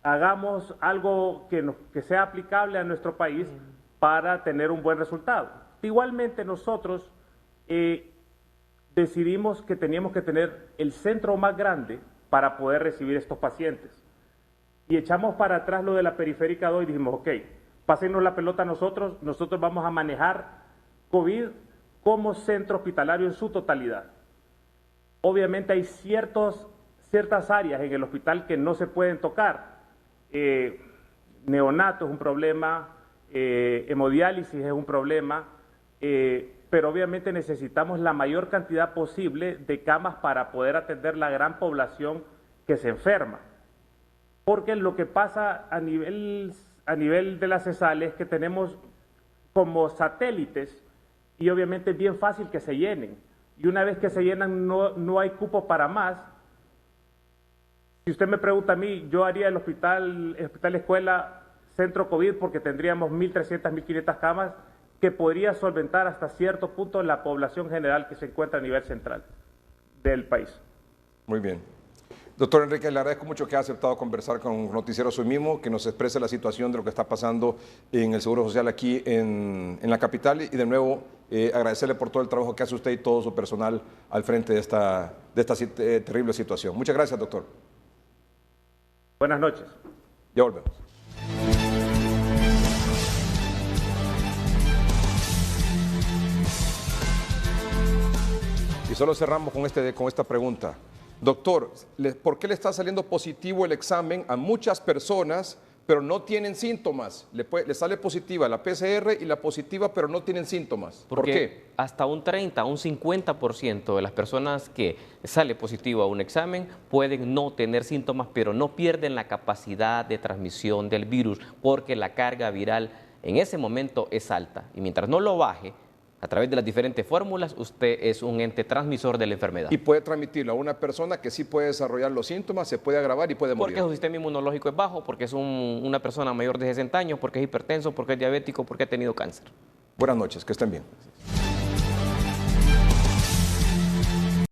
hagamos algo que sea aplicable a nuestro país para tener un buen resultado. Igualmente nosotros decidimos que teníamos que tener el centro más grande para poder recibir estos pacientes. Y echamos para atrás lo de la Periférica 2 y dijimos, ok, pásenos la pelota a nosotros vamos a manejar COVID como centro hospitalario en su totalidad. Obviamente hay ciertas áreas en el hospital que no se pueden tocar. Neonato es un problema, hemodiálisis es un problema, pero obviamente necesitamos la mayor cantidad posible de camas para poder atender la gran población que se enferma. Porque lo que pasa a nivel de las CESAL es que tenemos como satélites y obviamente es bien fácil que se llenen. Y una vez que se llenan no hay cupo para más. Si usted me pregunta a mí, yo haría el hospital Escuela Centro COVID porque tendríamos 1.300, 1.500 camas que podría solventar hasta cierto punto la población general que se encuentra a nivel central del país. Muy bien. Doctor Enrique, le agradezco mucho que haya aceptado conversar con Noticiero Hoy Mismo, que nos exprese la situación de lo que está pasando en el Seguro Social aquí en la capital y de nuevo agradecerle por todo el trabajo que hace usted y todo su personal al frente de esta terrible situación. Muchas gracias, doctor. Buenas noches. Ya volvemos. Y solo cerramos con esta pregunta. Doctor, ¿por qué le está saliendo positivo el examen a muchas personas, pero no tienen síntomas? Le sale positiva la PCR y la positiva, pero no tienen síntomas. ¿Por qué? Hasta un 30, un 50% de las personas que sale positivo a un examen pueden no tener síntomas, pero no pierden la capacidad de transmisión del virus, porque la carga viral en ese momento es alta. Y mientras no lo baje, a través de las diferentes fórmulas, usted es un ente transmisor de la enfermedad. Y puede transmitirlo a una persona que sí puede desarrollar los síntomas, se puede agravar y puede morir. Porque su sistema inmunológico es bajo, porque es una persona mayor de 60 años, porque es hipertenso, porque es diabético, porque ha tenido cáncer. Buenas noches, que estén bien.